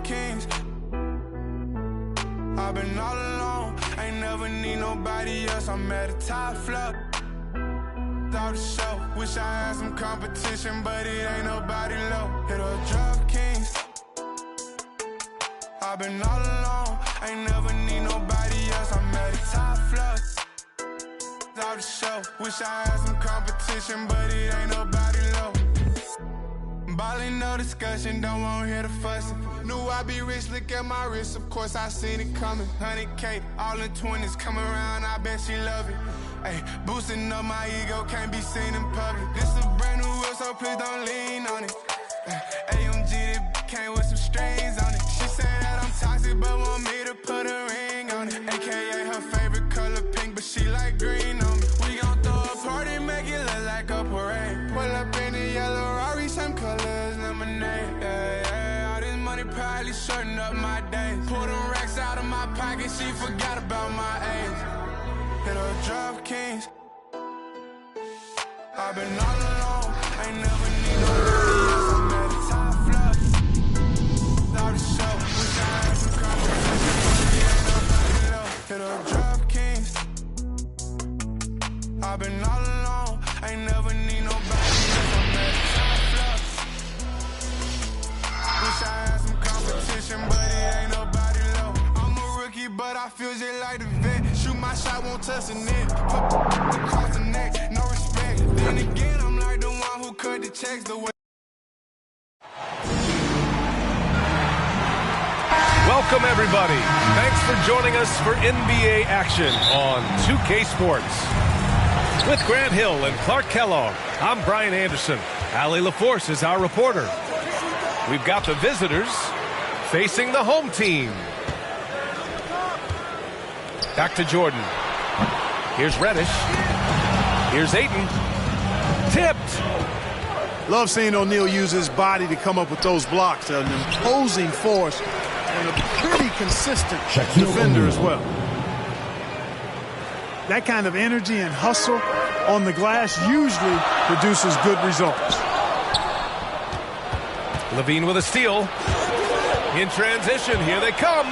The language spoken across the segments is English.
DraftKings. I've been all alone, ain't never need nobody else. I'm at a top floor. Out the show, wish I had some competition, but it ain't nobody low. Hit a DraftKings. I've been all alone, ain't never need nobody else. I'm at the top floor. Out the show, wish I had some competition, but it ain't nobody low. Ballin', no discussion, don't want to hear the fussing. Knew I'd be rich, look at my wrist, of course I seen it coming. 100K, all in 20s, come around, I bet she love it. Ay, boosting up my ego, can't be seen in public. This a brand new whip, so please don't lean on it. AMG, that came with some strings on it. She said that I'm toxic, but want me to put a ring on it. AKA her favorite color pink, but she like green on me. We gon' throw a party, make it look like a parade. Pull up in the yellow Rari, same color as lemonade. Yeah, yeah, all this money probably shorten up my days. Pull them racks out of my pocket, she forgot about my age. Hit a DraftKings. I've been all alone, ain't never need nobody else. I'm at the top floor. Out the show, wish I had some competition, but ain't nobody low. Hit a DraftKings. I've been all alone, ain't never need nobody else. I'm at the top floor. Wish I had some competition, but it ain't nobody low. I'm a rookie, but I feel just like the vet. Shoot my shot, won't touch the net. Put across the neck, no respect. Then again, I'm like the one who cut the checks the way. Welcome, everybody. Thanks for joining us for NBA action on 2K Sports. With Grant Hill and Clark Kellogg, I'm Brian Anderson. Allie LaForce is our reporter. We've got the visitors facing the home team. Back to Jordan. Here's Reddish. Here's Ayton. Tipped. Love seeing O'Neal use his body to come up with those blocks. An imposing force and a pretty consistent defender as well. That kind of energy and hustle on the glass usually produces good results. LaVine with a steal. In transition, here they come.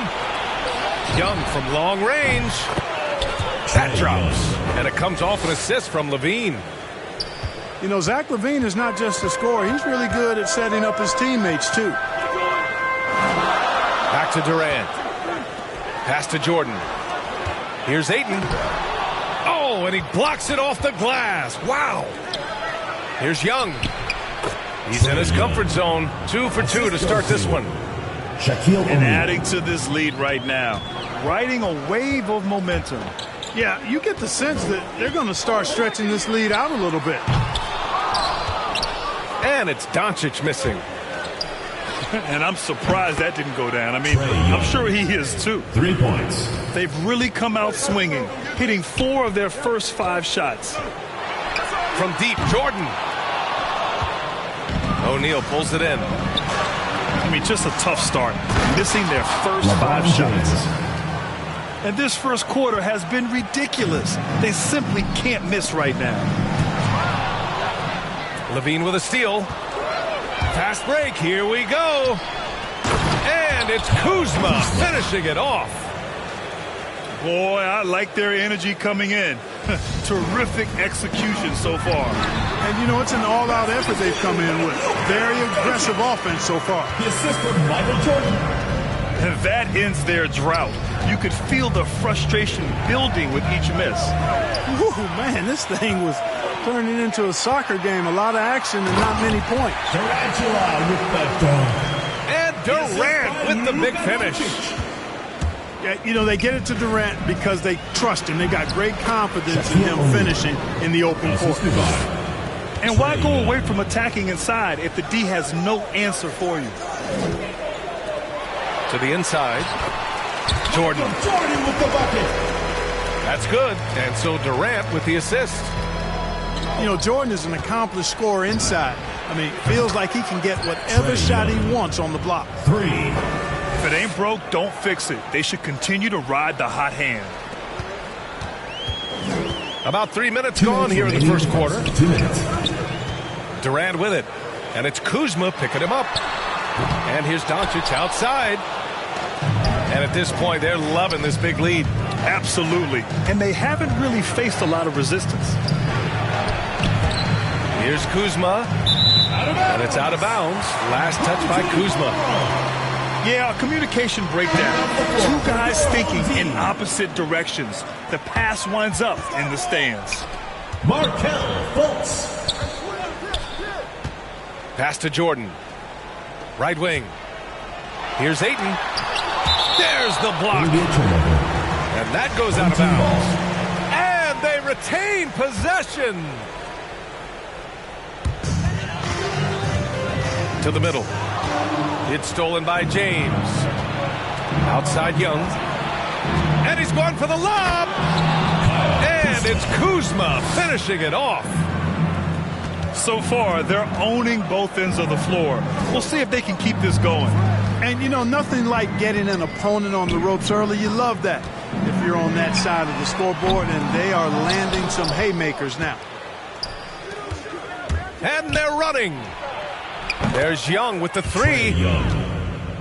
Young from long range. That drops. And it comes off an assist from LaVine. You know, Zach LaVine is not just a scorer. He's really good at setting up his teammates, too. Back to Durant. Pass to Jordan. Here's Ayton. Oh, and he blocks it off the glass. Wow. Here's Young. He's in his comfort zone. 2 for 2 to start this one. And adding to this lead right now. Riding a wave of momentum. Yeah, you get the sense that they're going to start stretching this lead out a little bit. And it's Doncic missing. And I'm surprised that didn't go down. I mean, I'm sure he is too. 3 points. They've really come out swinging, hitting 4 of their first 5 shots. From deep, Jordan. O'Neal pulls it in. I mean, just a tough start, missing their first 5 shots. And this first quarter has been ridiculous. They simply can't miss right now. LaVine with a steal. Fast break, here we go. And it's Kuzma finishing it off. Boy, I like their energy coming in. Terrific execution so far. And, you know, it's an all-out effort they've come in with. Very aggressive offense so far. The assist from Michael Jordan. And that ends their drought. You could feel the frustration building with each miss. Ooh, man, this thing was turning into a soccer game. A lot of action and not many points. Durantula with the dunk. And Durant with the big finish. Yeah, you know, they get it to Durant because they trust him. They got great confidence in him finishing in the open court. And why go away from attacking inside if the D has no answer for you? To the inside. Jordan. Jordan with the bucket. That's good. And so Durant with the assist. You know, Jordan is an accomplished scorer inside. I mean, feels like he can get whatever shot he wants on the block. 3. If it ain't broke, don't fix it. They should continue to ride the hot hand. About 3 minutes gone here in the first quarter. 2 minutes. Durant with it. And it's Kuzma picking him up. And here's Doncic outside. And at this point, they're loving this big lead. Absolutely. And they haven't really faced a lot of resistance. Here's Kuzma. And it's out of bounds. Last touch by Kuzma. Yeah, a communication breakdown. Two guys thinking in opposite directions. The pass winds up in the stands. Markelle Fultz. Pass to Jordan. Right wing. Here's Ayton. There's the block. And that goes out of bounds. And they retain possession. To the middle. It's stolen by James. Outside Young. And he's going for the lob. And it's Kuzma finishing it off. So far, they're owning both ends of the floor. We'll see if they can keep this going. And, you know, nothing like getting an opponent on the ropes early. You love that if you're on that side of the scoreboard, and they are landing some haymakers now. And they're running. There's Young with the three.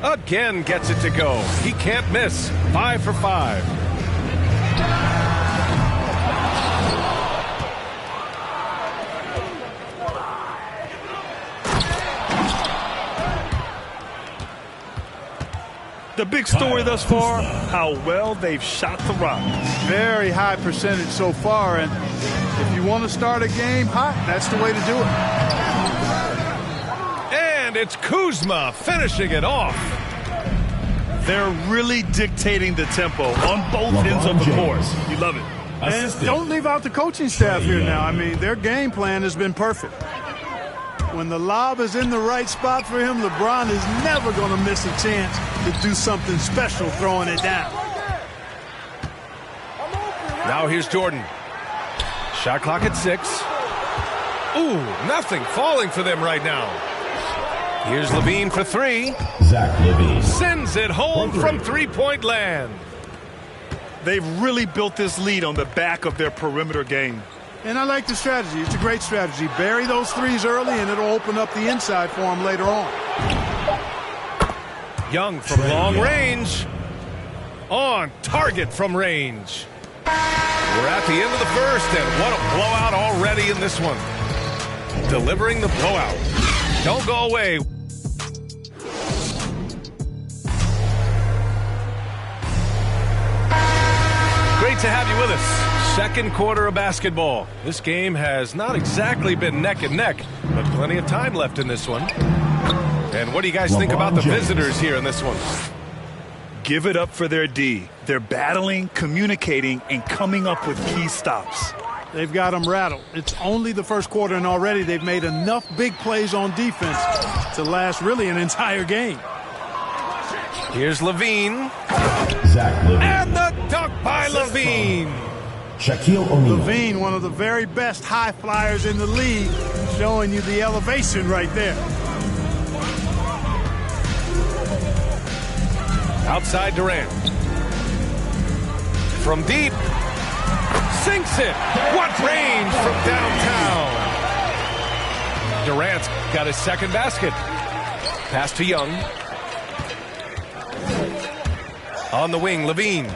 Again gets it to go. He can't miss. 5 for 5. The big story thus far, how well they've shot the rock. Very high percentage so far, and if you want to start a game hot, that's the way to do it. And it's Kuzma finishing it off. They're really dictating the tempo on both ends of the court. You love it. And don't leave out the coaching staff here now. I mean, their game plan has been perfect. When the lob is in the right spot for him, LeBron is never going to miss a chance to do something special throwing it down. Now here's Jordan. Shot clock at 6. Ooh, nothing falling for them right now. Here's Levine for 3. Zach LaVine sends it home from three-point land. They've really built this lead on the back of their perimeter game. And I like the strategy. It's a great strategy. Bury those threes early, and it'll open up the inside for them later on. Young from long range. On target from range. We're at the end of the first, and what a blowout already in this one. Delivering the blowout. Don't go away. Great to have you with us. Second quarter of basketball. This game has not exactly been neck and neck, but plenty of time left in this one. And what do you guys think about the visitors here in this one? Give it up for their D. They're battling, communicating, and coming up with key stops. They've got them rattled. It's only the first quarter, and already they've made enough big plays on defense to last really an entire game. Here's Levine. Zach LaVine. And the dunk by Levine. Shaquille O'Neal. Levine, one of the very best high flyers in the league, showing you the elevation right there. Outside Durant. From deep. Sinks it. What range from downtown. Durant's got his second basket. Pass to Young. On the wing, Levine.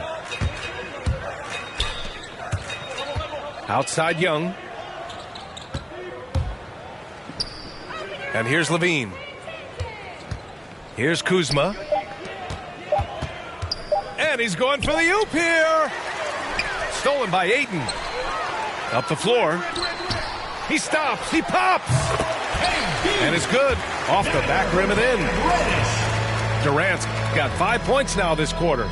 Outside Young. And here's Levine. Here's Kuzma. And he's going for the oop here. Stolen by Ayton. Up the floor. He stops. He pops. And it's good. Off the back rim and in. Durant's got 5 points now this quarter.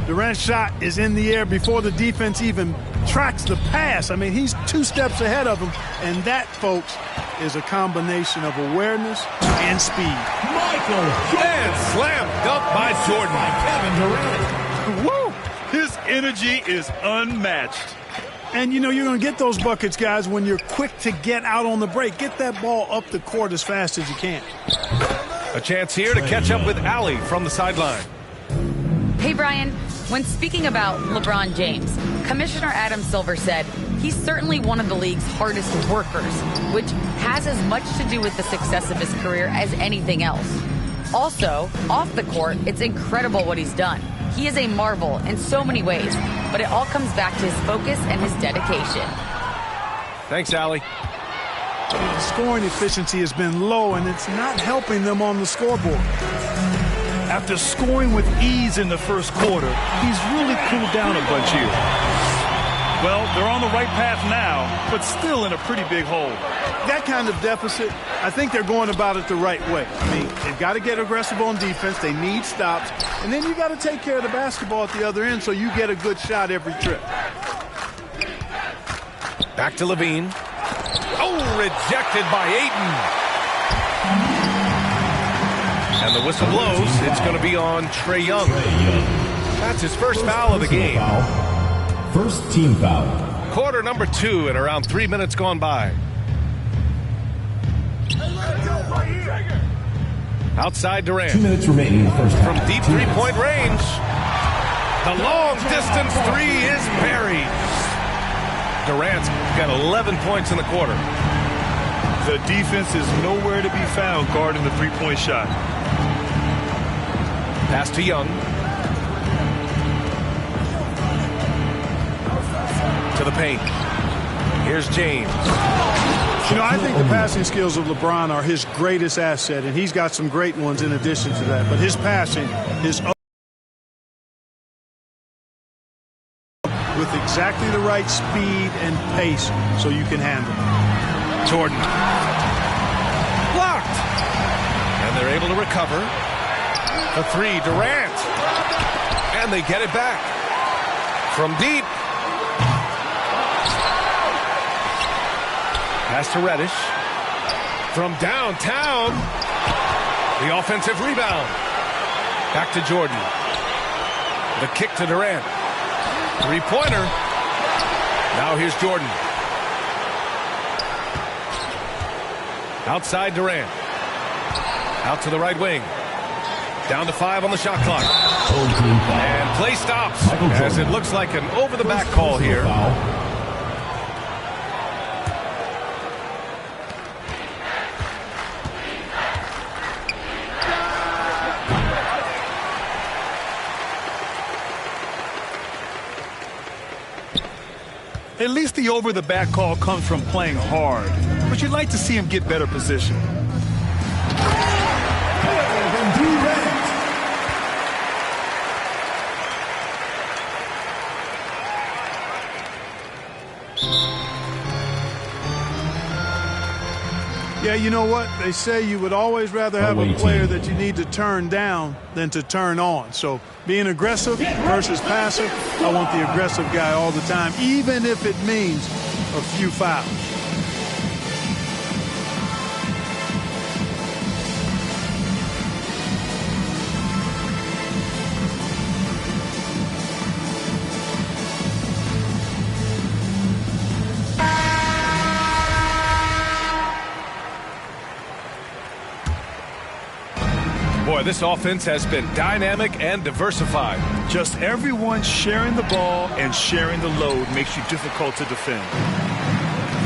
Durant's shot is in the air before the defense even tracks the pass. I mean, he's 2 steps ahead of him. And that, folks, is a combination of awareness and speed. Michael And slam dunk by Jordan. Kevin Durant. Woo! His energy is unmatched. And, you know, you're going to get those buckets, guys, when you're quick to get out on the break. Get that ball up the court as fast as you can. A chance here to catch up with Allie from the sideline. Hey, Brian. When speaking about LeBron James, Commissioner Adam Silver said He's certainly one of the league's hardest workers, which has as much to do with the success of his career as anything else. Also, off the court, it's incredible what he's done. He is a marvel in so many ways, but it all comes back to his focus and his dedication. Thanks, Allie. The scoring efficiency has been low, and it's not helping them on the scoreboard. After scoring with ease in the first quarter, he's really cooled down a bunch here. Well, they're on the right path now, but still in a pretty big hole. That kind of deficit, I think they're going about it the right way. I mean, they've got to get aggressive on defense. They need stops. And then you got to take care of the basketball at the other end so you get a good shot every trip. Back to Levine. Oh, rejected by Ayton. And the whistle blows. It's going to be on Trae Young. That's his first foul of the game. First team foul. Quarter number 2 and around 3 minutes gone by. Outside Durant. 2 minutes remaining in the first half. From deep three-point range. The long-distance three is buried. Durant's got 11 points in the quarter. The defense is nowhere to be found guarding the three-point shot. Pass to Young. To the paint. Here's James. You know, I think the passing skills of LeBron are his greatest asset, and he's got some great ones in addition to that. But his passing is with exactly the right speed and pace so you can handle it. Jordan. Blocked. And they're able to recover. The three, Durant. And they get it back. From deep. Pass to Reddish. From downtown. The offensive rebound. Back to Jordan. The kick to Durant. Three-pointer. Now here's Jordan. Outside Durant. Out to the right wing. Down to 5 on the shot clock. And play stops as it looks like an over-the-back call here. At least the over-the-back call comes from playing hard, but you'd like to see him get better position. Yeah, you know what? They say you would always rather have a player that you need to turn down than to turn on. So being aggressive versus passive, I want the aggressive guy all the time, even if it means a few fouls. Boy, this offense has been dynamic and diversified. Just everyone sharing the ball and sharing the load makes you difficult to defend.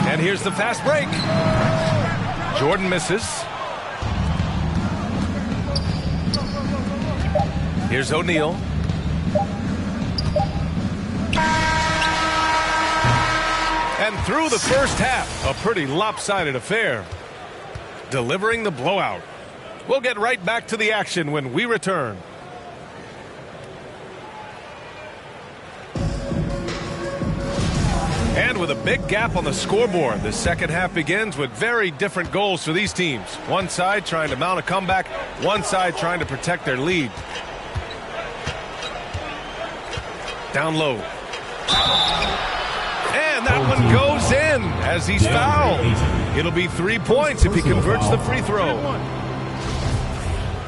And here's the fast break. Jordan misses. Here's O'Neal. And through the first half, a pretty lopsided affair. Delivering the blowout. We'll get right back to the action when we return. And with a big gap on the scoreboard, the second half begins with very different goals for these teams. One side trying to mount a comeback, one side trying to protect their lead. Down low. And that one goes in as he's fouled. It'll be 3 points if he converts the free throw.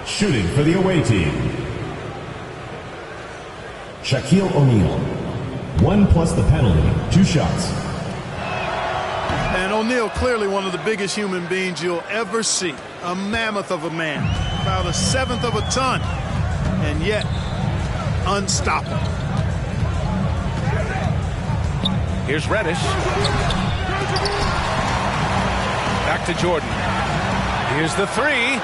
Shooting for the away team, Shaquille O'Neal. 1 plus the penalty, 2 shots. And O'Neal, clearly one of the biggest human beings you'll ever see. A mammoth of a man, about 1/7 of a ton, and yet unstoppable. Here's Reddish. Back to Jordan. Here's the three.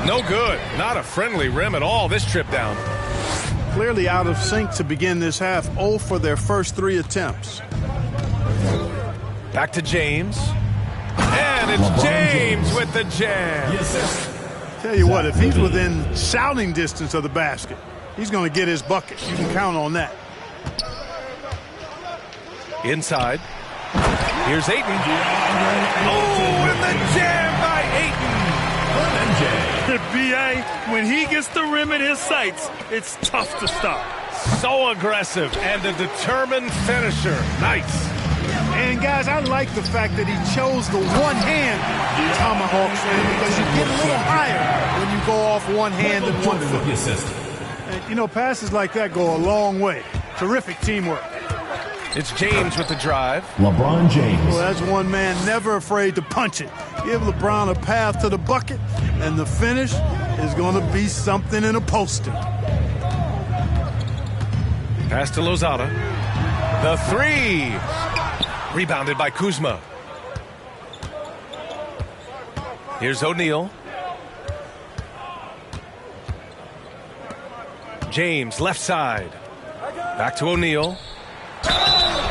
No good. Not a friendly rim at all this trip down. Clearly out of sync to begin this half. 0 for their first 3 attempts. Back to James. And it's LeBron James with the jam. Tell you what, if he's within shouting distance of the basket, he's going to get his bucket. You can count on that. Inside. Here's Ayton. Oh, and the jam by Ayton. B.A., when he gets the rim in his sights, it's tough to stop. So aggressive and a determined finisher. Nice. And, guys, I like the fact that he chose the one-hand tomahawk swing because you get a little higher when you go off one hand and 1 foot. And, you know, passes like that go a long way. Terrific teamwork. It's James with the drive. LeBron James. Well, that's one man never afraid to punch it. Give LeBron a path to the bucket, and the finish is going to be something in a poster. Pass to Lozada. The three. Rebounded by Kuzma. Here's O'Neal. James, left side. Back to O'Neal.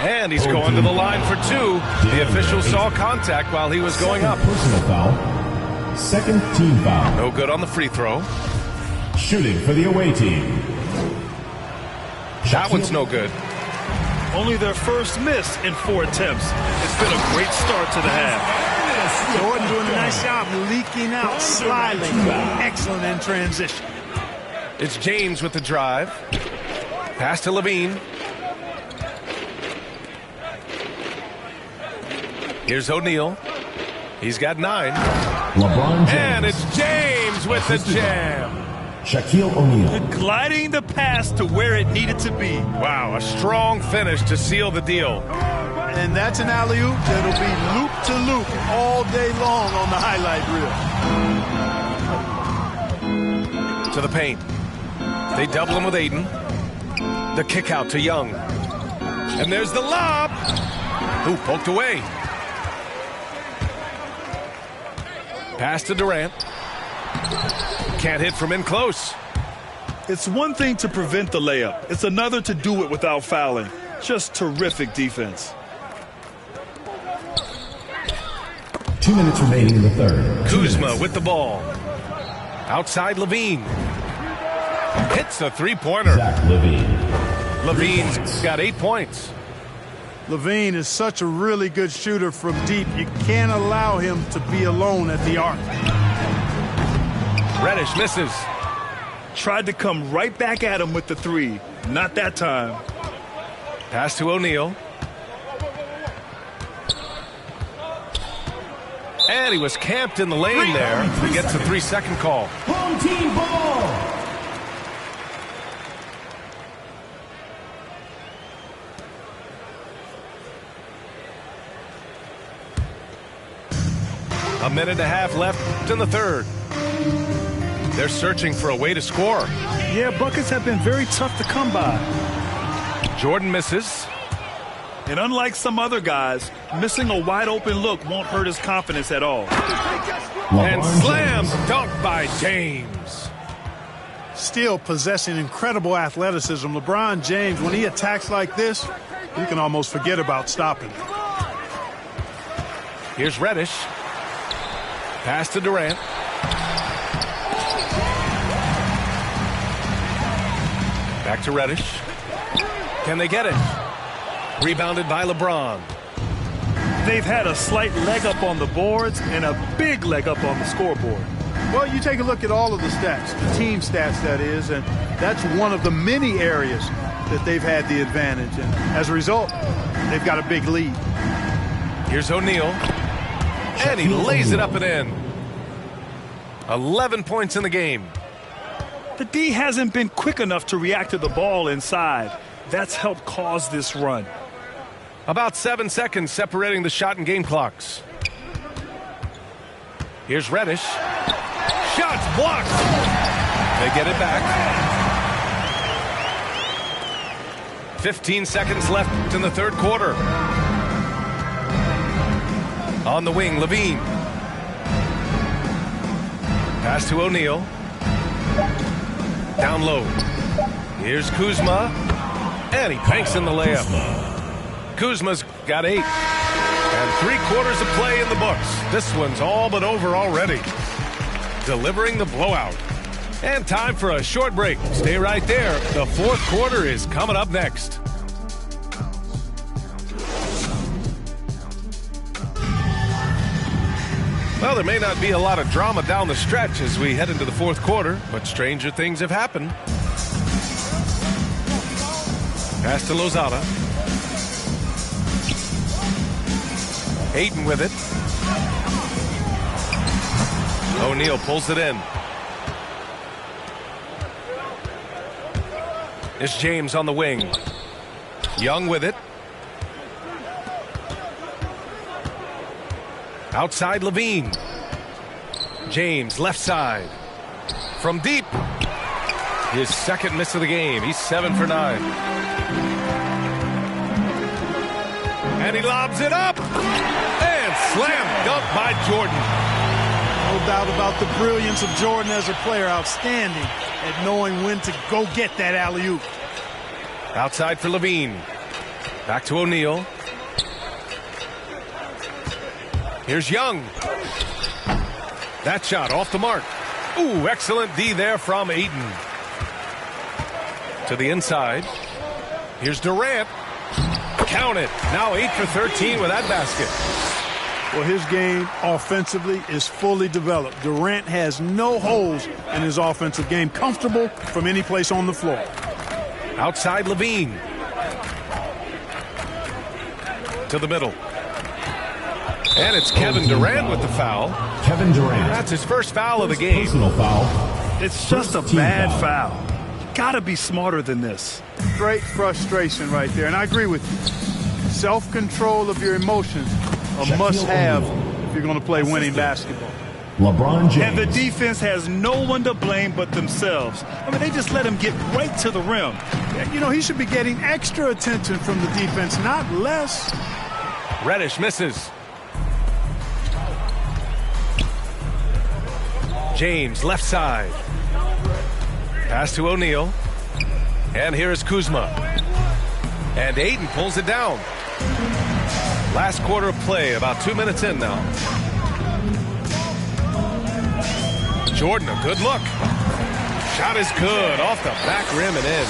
And he's going to the line for 2. The official saw contact while he was going up. Personal foul. Second team foul. No good on the free throw. Shooting for the away team. That one's no good. Only their first miss in 4 attempts. It's been a great start to the half. Jordan doing a nice job leaking out, sliding. Excellent in transition. It's James with the drive. Pass to Levine. Here's O'Neal. He's got 9. LeBron James. And it's James with the jam. Shaquille O'Neal. Gliding the pass to where it needed to be. Wow, a strong finish to seal the deal. And that's an alley-oop that'll be loop-to-loop all day long on the highlight reel. To the paint. They double him with Ayton. The kick out to Young. And there's the lob. Who poked away. Pass to Durant. Can't hit from in close. It's one thing to prevent the layup. It's another to do it without fouling. Just terrific defense. 2 minutes remaining in the third. Kuzma with the ball. Outside Levine. Hits the three-pointer. Zach Levine. Levine's got 8 points. Levine is such a really good shooter from deep. You can't allow him to be alone at the arc. Reddish misses. Tried to come right back at him with the 3. Not that time. Pass to O'Neal. And he was camped in the lane there. He gets a 3-second call. Home team ball. A minute and a half left in the third. They're searching for a way to score. Yeah, buckets have been very tough to come by. Jordan misses. And unlike some other guys, missing a wide-open look won't hurt his confidence at all. And slam dunk by James. Still possessing incredible athleticism, LeBron James, when he attacks like this, you can almost forget about stopping. Here's Reddish. Pass to Durant. Back to Reddish. Can they get it? Rebounded by LeBron. They've had a slight leg up on the boards and a big leg up on the scoreboard. Well, you take a look at all of the stats, the team stats that is, and that's one of the many areas that they've had the advantage. And as a result, they've got a big lead. Here's O'Neal. And he lays it up and in. 11 points in the game. The D hasn't been quick enough to react to the ball inside. That's helped cause this run. About 7 seconds separating the shot and game clocks. Here's Reddish. Shots blocked. They get it back. 15 seconds left in the third quarter. On the wing, Levine. Pass to O'Neal. Down low. Here's Kuzma. And he banks in the layup. Kuzma's got 8. And 3/4 of play in the books. This one's all but over already. Delivering the blowout. And time for a short break. Stay right there. The fourth quarter is coming up next. Well, there may not be a lot of drama down the stretch as we head into the fourth quarter, but stranger things have happened. Pass to Lozada. Ayton with it. O'Neal pulls it in. It's James on the wing. Young with it. Outside Levine. James left side. From deep. His second miss of the game. He's 7 for 9. And he lobs it up. And slam dunk by Jordan. No doubt about the brilliance of Jordan as a player. Outstanding at knowing when to go get that alley-oop. Outside for Levine. Back to O'Neal. Here's Young. That shot off the mark. Ooh, excellent D there from Ayton. To the inside. Here's Durant. Count it. Now 8 for 13 with that basket. Well, his game offensively is fully developed. Durant has no holes in his offensive game. Comfortable from any place on the floor. Outside Levine. To the middle. And it's Kevin Durant with the foul. Kevin Durant. That's his first foul of the game. Personal foul. It's just a bad foul. Gotta be smarter than this. Great frustration right there, and I agree with you. Self-control of your emotions a must-have if you're going to play winning basketball. LeBron James. And the defense has no one to blame but themselves. I mean, they just let him get right to the rim. You know, he should be getting extra attention from the defense, not less. Reddish misses. James left side. Pass to O'Neal. And here is Kuzma. And Ayton pulls it down. Last quarter of play, about 2 minutes in now. Jordan, a good look. Shot is good, off the back rim and in.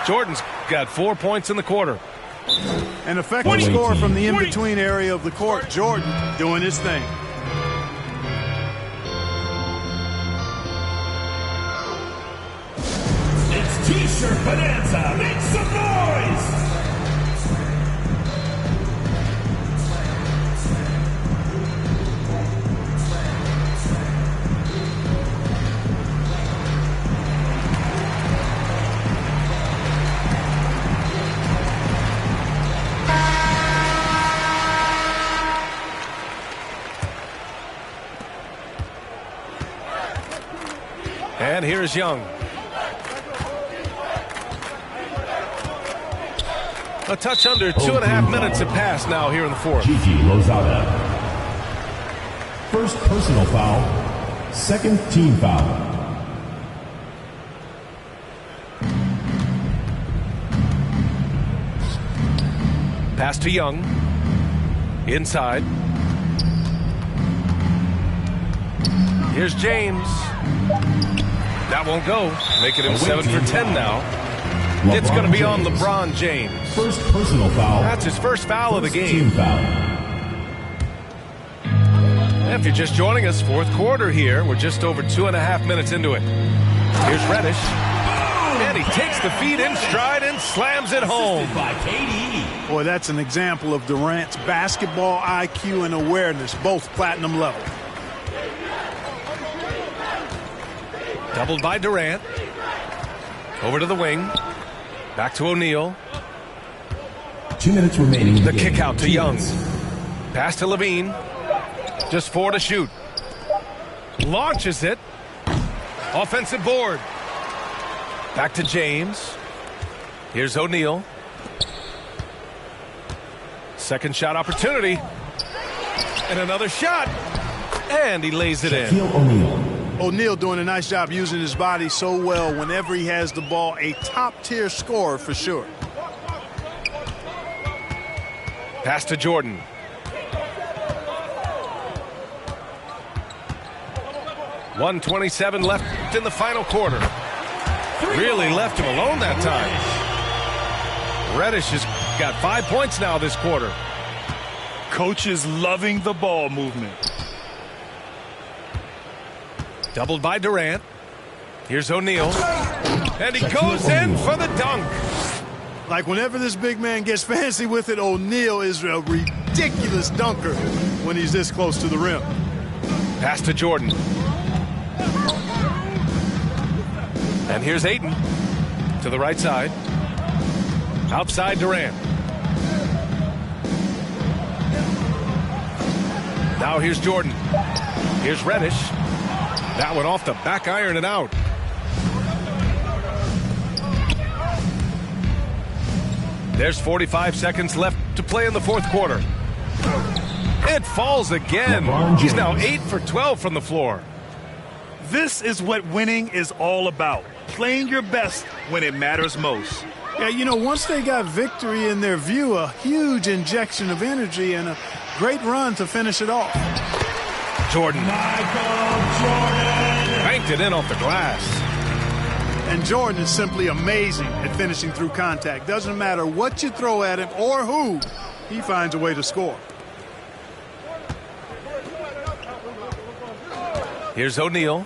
Jordan's got 4 points in the quarter. An effective score from the in-between area of the court. Jordan doing his thing. It's T-shirt Bonanza. Make some noise! And here is Young. A touch under 2.5 minutes have passed now here in the fourth. Gigi Lozada. First personal foul. Second team foul. Pass to Young. Inside. Here's James. That won't go. Making him 7 for 10 now. It's going to be on LeBron James. First personal foul. That's his first foul of the game. Team foul. If you're just joining us, fourth quarter here. We're just over 2.5 minutes into it. Here's Reddish. And he takes the feed in stride and slams it home. By KD. Boy, that's an example of Durant's basketball IQ and awareness, both platinum level. Doubled by Durant. Over to the wing. Back to O'Neal. 2 minutes remaining. The kick out to Young. Pass to Levine. Just 4 to shoot. Launches it. Offensive board. Back to James. Here's O'Neal. Second shot opportunity. And another shot. And he lays it in. Shaquille O'Neal. O'Neal doing a nice job using his body so well whenever he has the ball. A top-tier scorer for sure. Pass to Jordan. .127 left in the final quarter. Really left him alone that time. Reddish has got 5 points now this quarter. Coach is loving the ball movement. Doubled by Durant. Here's O'Neal. And he goes in for the dunk. Like whenever this big man gets fancy with it, O'Neal is a ridiculous dunker when he's this close to the rim. Pass to Jordan. And here's Ayton to the right side. Outside Durant. Now here's Jordan. Here's Reddish. That one off the back iron and out. There's 45 seconds left to play in the fourth quarter. It falls again. He's now 8 for 12 from the floor. This is what winning is all about. Playing your best when it matters most. Yeah, you know, once they got victory in their view, a huge injection of energy and a great run to finish it off. Jordan. Banked it in off the glass. And Jordan is simply amazing at finishing through contact. Doesn't matter what you throw at him or who, he finds a way to score. Here's O'Neal.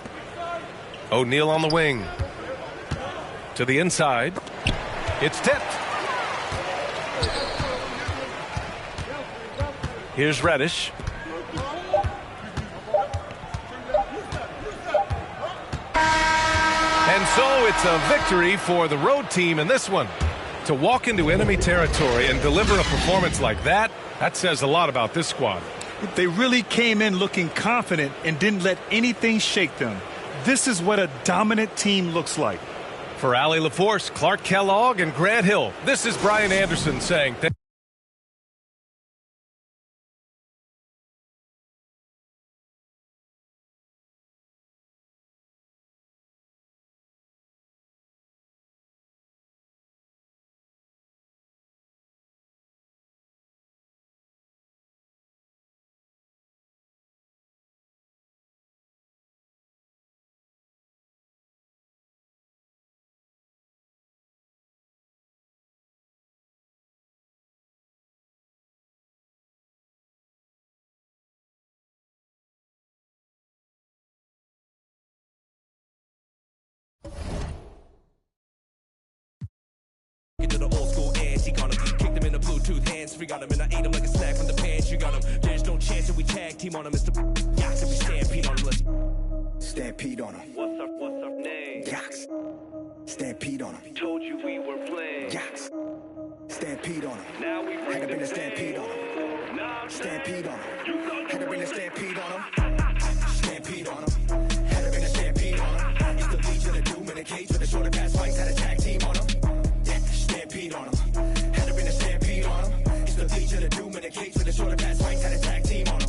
O'Neal on the wing. To the inside. It's tipped. Here's Reddish. And so it's a victory for the road team in this one. To walk into enemy territory and deliver a performance like that, that says a lot about this squad. They really came in looking confident and didn't let anything shake them. This is what a dominant team looks like. For Allie LaForce, Clark Kellogg, and Grant Hill, this is Brian Anderson saying thank you. To the old school and she got him. Kicked him in the Bluetooth hands free, got him, and I ate him like a snack from the pan. She got him. There's no chance that we tag team on him. Mr. Yax, and we stampede on him. Let's stampede on him. What's our name? Yax. Stampede on him. Told you we were playing. Yax. Stampede on him. Now we had to bring the stampede on him. Stampede on him. Had to bring the stampede on him. Stampede on him. Had to bring the stampede on him. It's the Legion of Doom in a cage with a shorter pass fights. Had a tag team on him. Stampede on him. Had to bring the stampede on him. It's the Legion of Doom in a cage with a shorter pass fights. Had a tag team on him.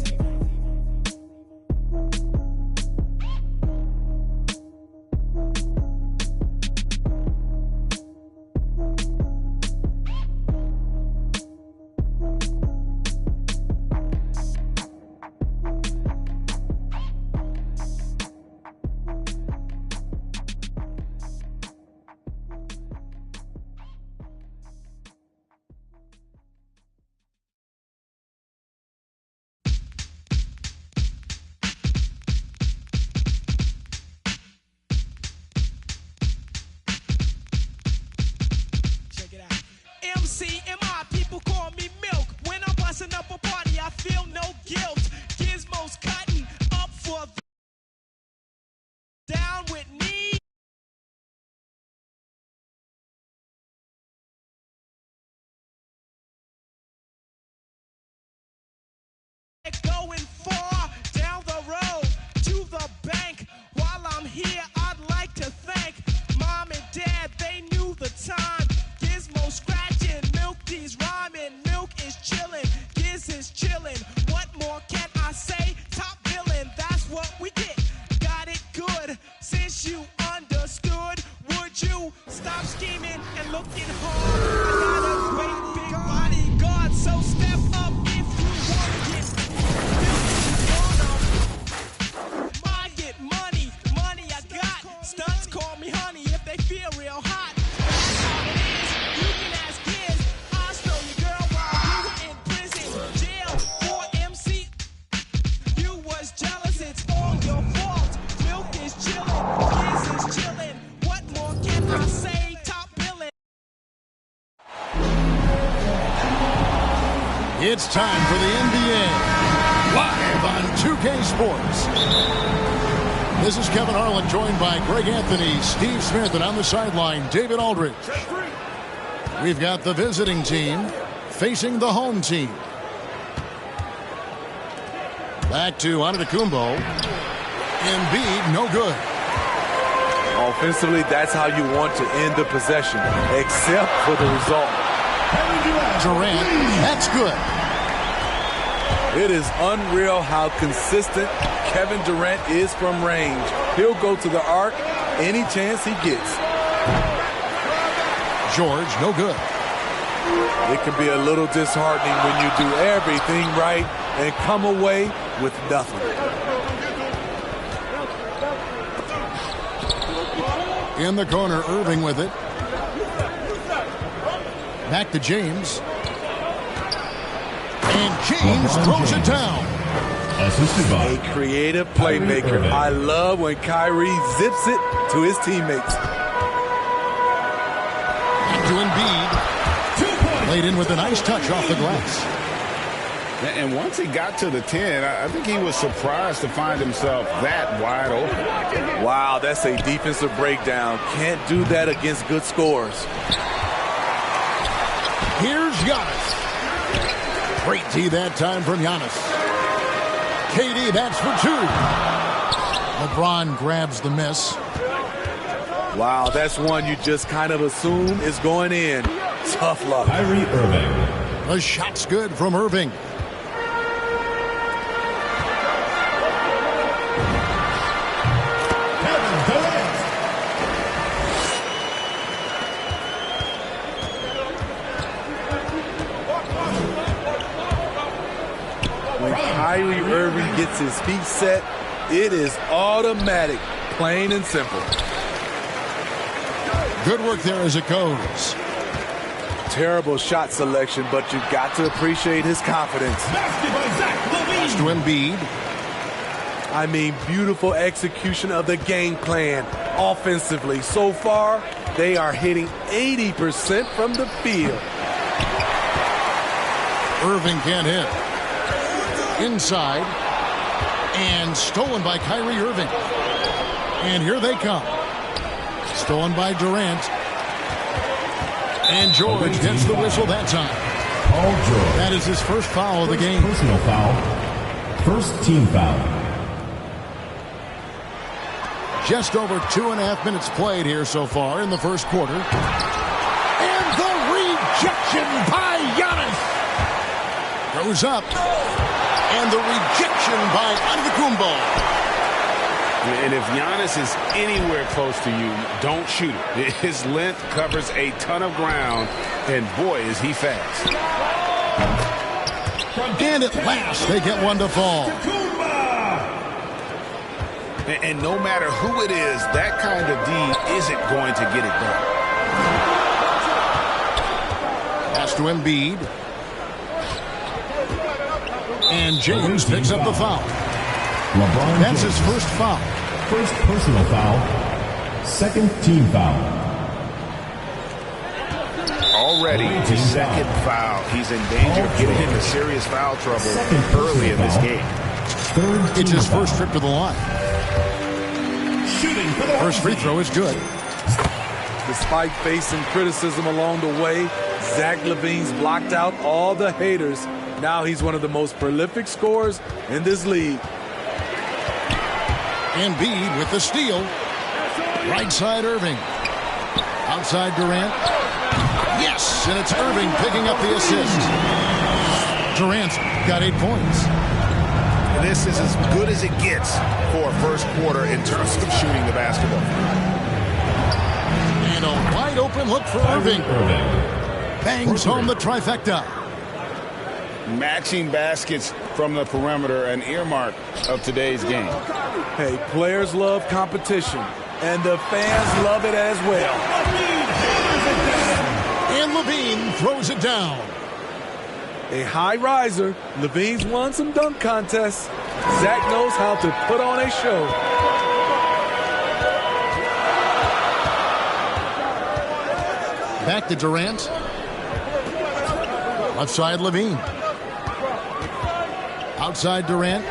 understood. Would you stop scheming and looking hard? I got a great big bodyguard, so step up if you want it. I get money, money I got. Stunts call me honey if they feel real hot. That's how it is. You can ask kids. I stole your girl while you were in prison, jail, for MC. You was jealous, it's all your fault. Milk is chillin', Giz is chillin'. What more can I say? Top billin'. It's time for the NBA, live on 2K Sports. This is Kevin Harlan, joined by Greg Anthony, Steve Smith, and on the sideline, David Aldridge. We've got the visiting team facing the home team. Back to Antetokounmpo. Embiid, no good. Offensively, that's how you want to end the possession, except for the result. Durant, that's good. It is unreal how consistent Kevin Durant is from range. He'll go to the arc any chance he gets. George, no good. It can be a little disheartening when you do everything right and come away with nothing. In the corner, Irving with it. Back to James. And James throws it down. A creative playmaker. I love when Kyrie zips it to his teammates. Back to Embiid. Laid in with a nice touch off the glass. And once he got to the 10, I think he was surprised to find himself that wide open. Wow, that's a defensive breakdown. Can't do that against good scores. Here's Giannis. Great D that time from Giannis. KD, that's for two. LeBron grabs the miss. Wow, that's one you just kind of assume is going in. Tough luck. Kyrie Irving. The shot's good from Irving. Kyrie Irving gets his feet set, it is automatic, plain and simple. Good work there as it goes. Terrible shot selection, but you've got to appreciate his confidence. Pass to Embiid. I mean, beautiful execution of the game plan offensively. So far, they are hitting 80% from the field. Irving can't hit. Inside, and stolen by Kyrie Irving. And here they come. Stolen by Durant. And George gets the whistle that time. Paul George. That is his first foul of the game. Personal foul. First team foul. Just over 2.5 minutes played here so far in the first quarter. And the rejection by Giannis. Goes up. And the rejection by Antetokounmpo. And if Giannis is anywhere close to you, don't shoot it. His length covers a ton of ground, and boy, is he fast. And at last, they get one to fall. And no matter who it is, that kind of D isn't going to get it done. Pass to Embiid. And James picks up the foul. LeBron That's James. his first foul. First personal foul. Second team foul. Already his second foul. He's in danger of getting into serious foul trouble early in this game. Third It's his foul. first trip to the line. First free throw is good. Despite facing criticism along the way, Zach LaVine's blocked out all the haters. Now he's one of the most prolific scorers in this league. Embiid with the steal. Right side Irving. Outside Durant. Yes, and it's Irving picking up the assist. Durant's got 8 points. This is as good as it gets for a first quarter in terms of shooting the basketball. open look for Irving. Bangs home the trifecta. Matching baskets from the perimeter, an earmark of today's game. Hey, players love competition, and the fans love it as well. And Levine throws it down. A high riser. Levine's won some dunk contests. Zach knows how to put on a show. Back to Durant. Left side, Levine. Outside Durant.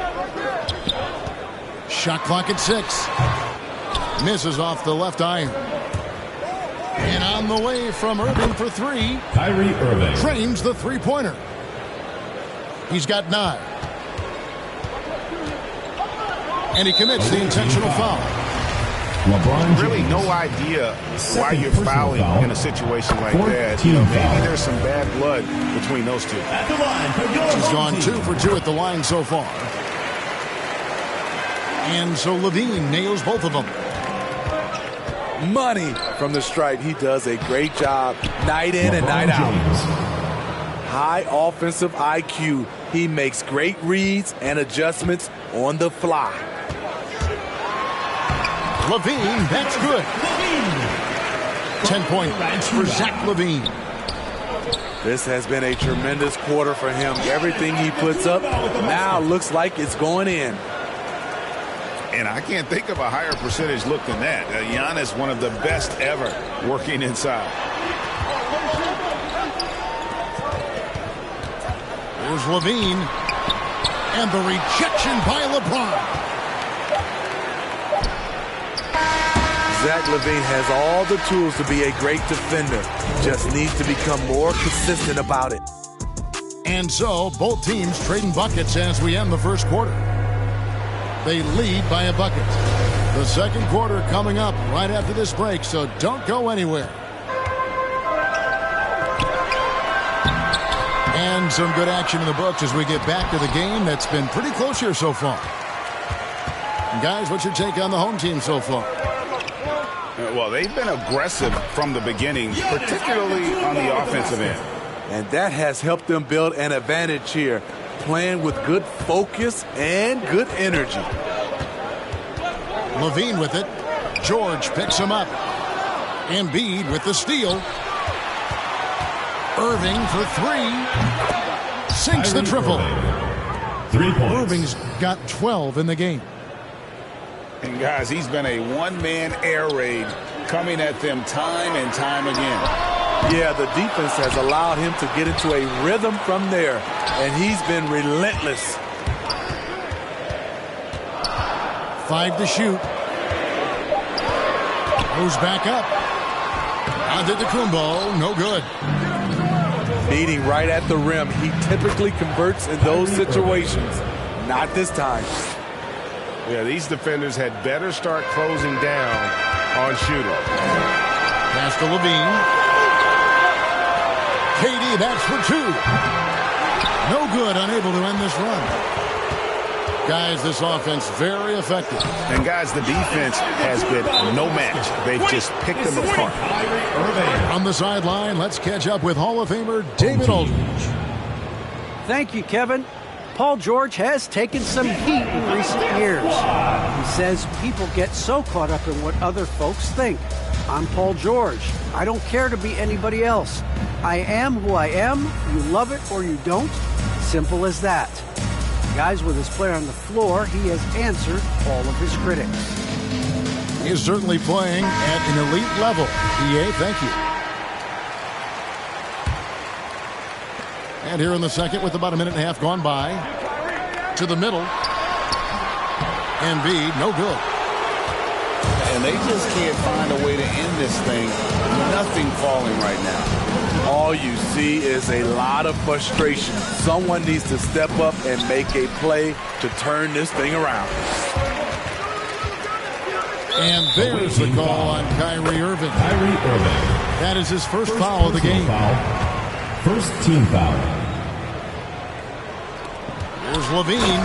Shot clock at 6. Misses off the left iron. And on the way from Irving for 3. Kyrie Irving Trains the three-pointer. He's got 9. And he commits the intentional foul. LeBron Really James. no idea why Second you're personal fouling foul. in a situation like Fourth that. team Maybe foul. there's some bad blood between those two. At the line for your He's home gone team. 2 for 2 at the line so far. And so Levine nails both of them. Money from the stripe. He does a great job night in and night out. High offensive IQ. He makes great reads and adjustments on the fly. Levine, that's good. 10 points for Zach Levine. This has been a tremendous quarter for him. Everything he puts up now looks like it's going in. And I can't think of a higher percentage look than that. Giannis, one of the best ever working inside. Here's Levine. And the rejection by LeBron. Zach Levine has all the tools to be a great defender. Just needs to become more consistent about it. And so both teams trading buckets as we end the first quarter. They lead by a bucket. The second quarter coming up right after this break, so don't go anywhere. And some good action in the books as we get back to the game that's been pretty close here so far. Guys, what's your take on the home team so far? Well, they've been aggressive from the beginning, particularly on the offensive end. And that has helped them build an advantage here, playing with good focus and good energy. Levine with it. George picks him up. Embiid with the steal. Irving for 3. Sinks the triple. 3 points. Irving's got 12 in the game. And guys, he's been a one-man air raid coming at them time and time again. Yeah, the defense has allowed him to get into a rhythm from there, and he's been relentless. 5 to shoot. Goes back up. Antetokounmpo, no good. Beating right at the rim. He typically converts in those situations. Not this time. Yeah, these defenders had better start closing down on shooting. Pass to Levine. KD, that's for 2. No good, unable to end this run. Guys, this offense very effective. And guys, the defense has been no match. They've just picked them apart. On the sideline, let's catch up with Hall of Famer David Aldridge. Thank you, Kevin. Paul George has taken some heat in recent years. He says people get so caught up in what other folks think. I'm Paul George. I don't care to be anybody else. I am who I am. You love it or you don't. Simple as that. Guys, with his player on the floor, he has answered all of his critics. He is certainly playing at an elite level. EA, thank you. And here in the second with about a minute and a half gone by. To the middle. Embiid, no good. And they just can't find a way to end this thing. Nothing falling right now. All you see is a lot of frustration. Someone needs to step up and make a play to turn this thing around. And there's the call on Kyrie Irving. Kyrie Irving. That is his first foul of the game. First team foul. Here's Levine.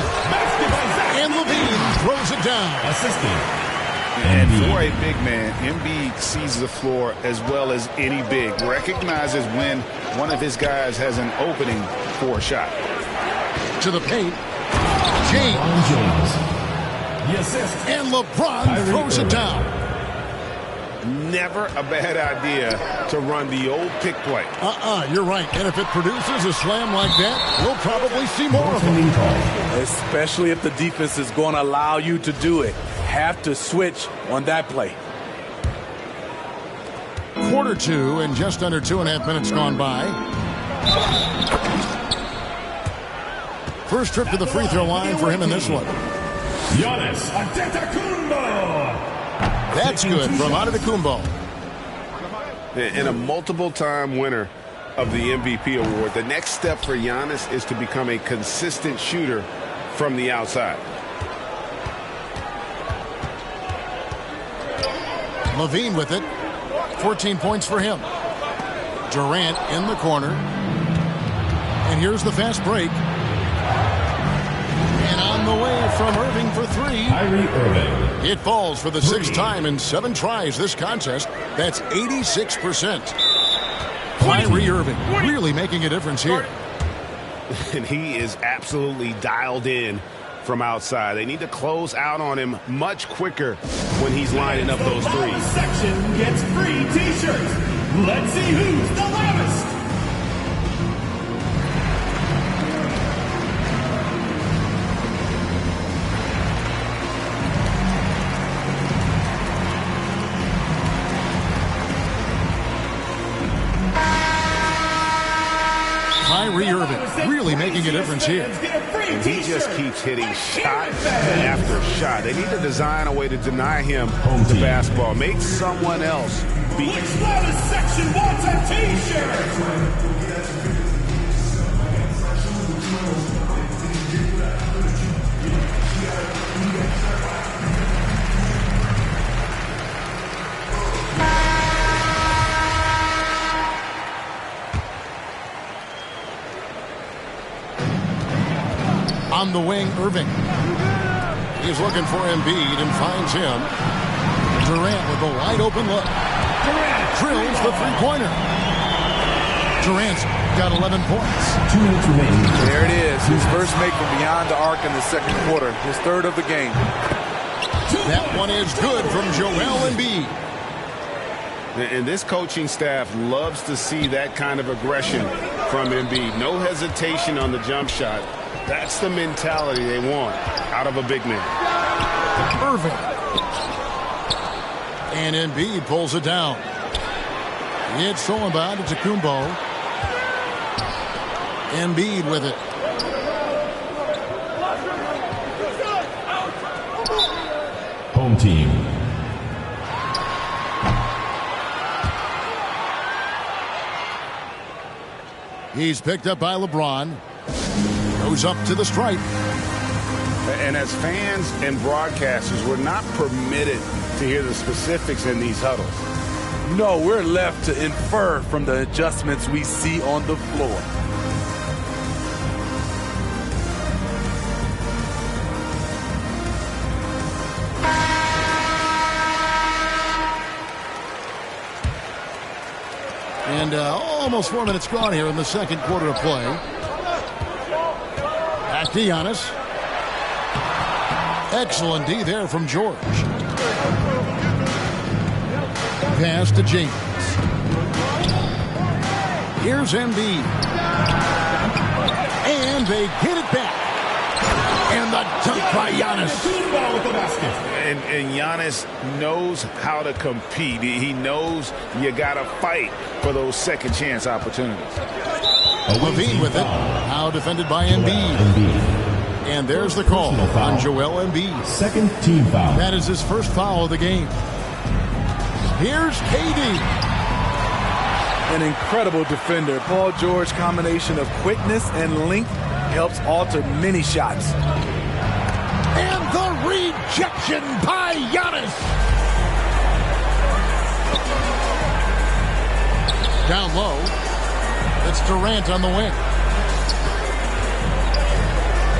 And Levine throws it down. Assisting. And for a big man, Embiid sees the floor as well as any big. Recognizes when one of his guys has an opening for a shot. To the paint. James. And LeBron throws it down. Never a bad idea to run the old pick play. You're right. And if it produces a slam like that, we'll probably see more of them. Especially if the defense is going to allow you to do it. Have to switch on that play. Quarter two and just under 2.5 minutes gone by. First trip to the free throw line for him in this one. Giannis Antetokounmpo. That's good from Antetokounmpo. And a multiple-time winner of the MVP award. The next step for Giannis is to become a consistent shooter from the outside. Levine with it. 14 points for him. Durant in the corner. And here's the fast break. And on the way from Irving for three. Kyrie Irving. It falls for the sixth time in 7 tries this contest. That's 86%. Kyrie Irving really making a difference here. And he is absolutely dialed in from outside. They need to close out on him much quicker when he's lining up those threes. Section gets free t-shirts. Let's see who's the loudest. Kyrie Irving really making a difference here. And he just keeps hitting shot after shot. They need to design a way to deny him the basketball. Make someone else beat. Which loudest section wants a t-shirt? On the wing, Irving. He's looking for Embiid and finds him. Durant with a wide open look. Durant drills the three-pointer. Durant's got 11 points. 2 minutes remaining. There it is. His first make from beyond the arc in the second quarter. His third of the game. That one is good from Joel Embiid. And this coaching staff loves to see that kind of aggression from Embiid. No hesitation on the jump shot. That's the mentality they want out of a big man. Irving. And Embiid pulls it down. It's thrown by Antetokounmpo. Embiid with it. Home team. He's picked up by LeBron. Goes up to the stripe. And as fans and broadcasters, we're not permitted to hear the specifics in these huddles. No, we're left to infer from the adjustments we see on the floor. And almost 4 minutes gone here in the second quarter of play. Back to Giannis. Excellent D there from George. Pass to James. Here's Embiid. And they get it back. And the dunk by Giannis. And Giannis knows how to compete. He knows you got to fight for those second chance opportunities. Levine with it. Now defended by Embiid. And there's the call on Joel Embiid. Second team foul. That is his first foul of the game. Here's KD. An incredible defender. Paul George combination of quickness and length helps alter many shots. And the rejection by Giannis. Down low. It's Durant on the wing.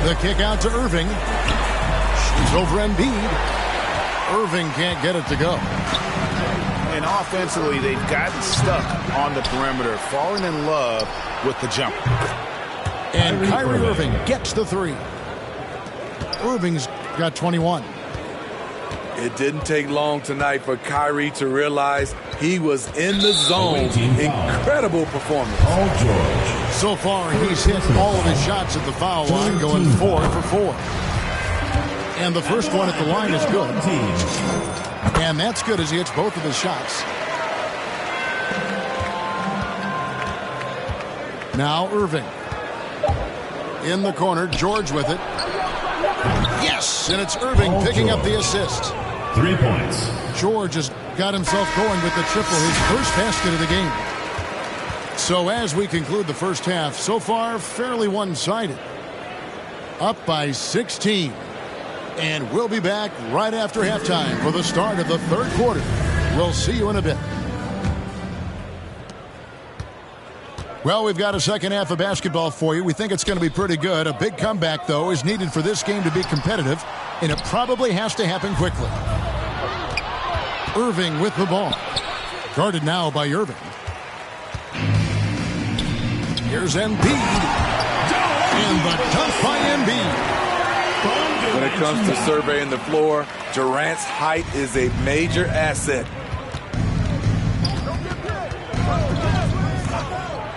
The kick out to Irving. Shoots over Embiid. Irving can't get it to go. And offensively, they've gotten stuck on the perimeter, falling in love with the jumper. And Kyrie Irving gets the three. Irving's got 21. It didn't take long tonight for Kyrie to realize he was in the zone. Incredible performance. Paul George. So far, he's hit all of his shots at the foul line, going 4 for 4. And the first one at the line is good. And that's good as he hits both of his shots. Now Irving. In the corner, George with it. Yes, and it's Irving picking up the assist. 3 points. George has got himself going with the triple, his first basket of the game. So as we conclude the first half, so far fairly one-sided. Up by 16. And we'll be back right after halftime for the start of the third quarter. We'll see you in a bit. Well, we've got a second half of basketball for you. We think it's going to be pretty good. A big comeback, though, is needed for this game to be competitive, and it probably has to happen quickly. Irving with the ball. Guarded now by Irving. Here's Embiid. And the dunk by Embiid. When it comes to surveying the floor, Durant's height is a major asset.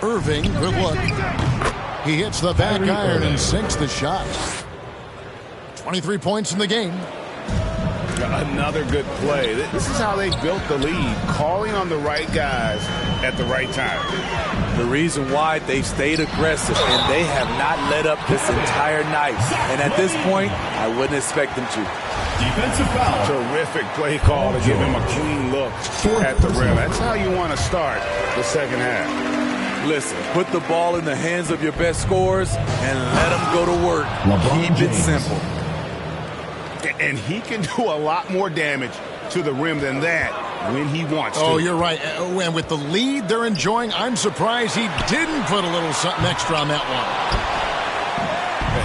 Irving, good look. He hits the back iron and sinks the shot. 23 points in the game. Another good play. This is how they built the lead, calling on the right guys at the right time. The reason why they've stayed aggressive and they have not let up this entire night. And at this point, I wouldn't expect them to. Defensive foul. Terrific play call to give him a clean look at the rim. That's how you want to start the second half. Listen, put the ball in the hands of your best scorers and let them go to work. Keep it simple. And he can do a lot more damage to the rim than that when he wants to. Oh, you're right. And with the lead they're enjoying, I'm surprised he didn't put a little something extra on that one.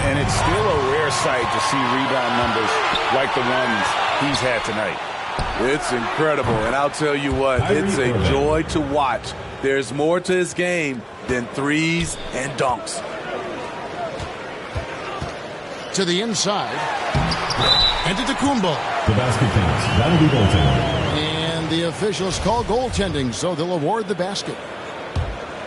And it's still a rare sight to see rebound numbers like the ones he's had tonight. It's incredible, and I'll tell you what, it's a joy to watch. There's more to his game than threes and dunks. To the inside. Antetokounmpo. The basket counts. That'll be goaltending. And the officials call goaltending, so they'll award the basket.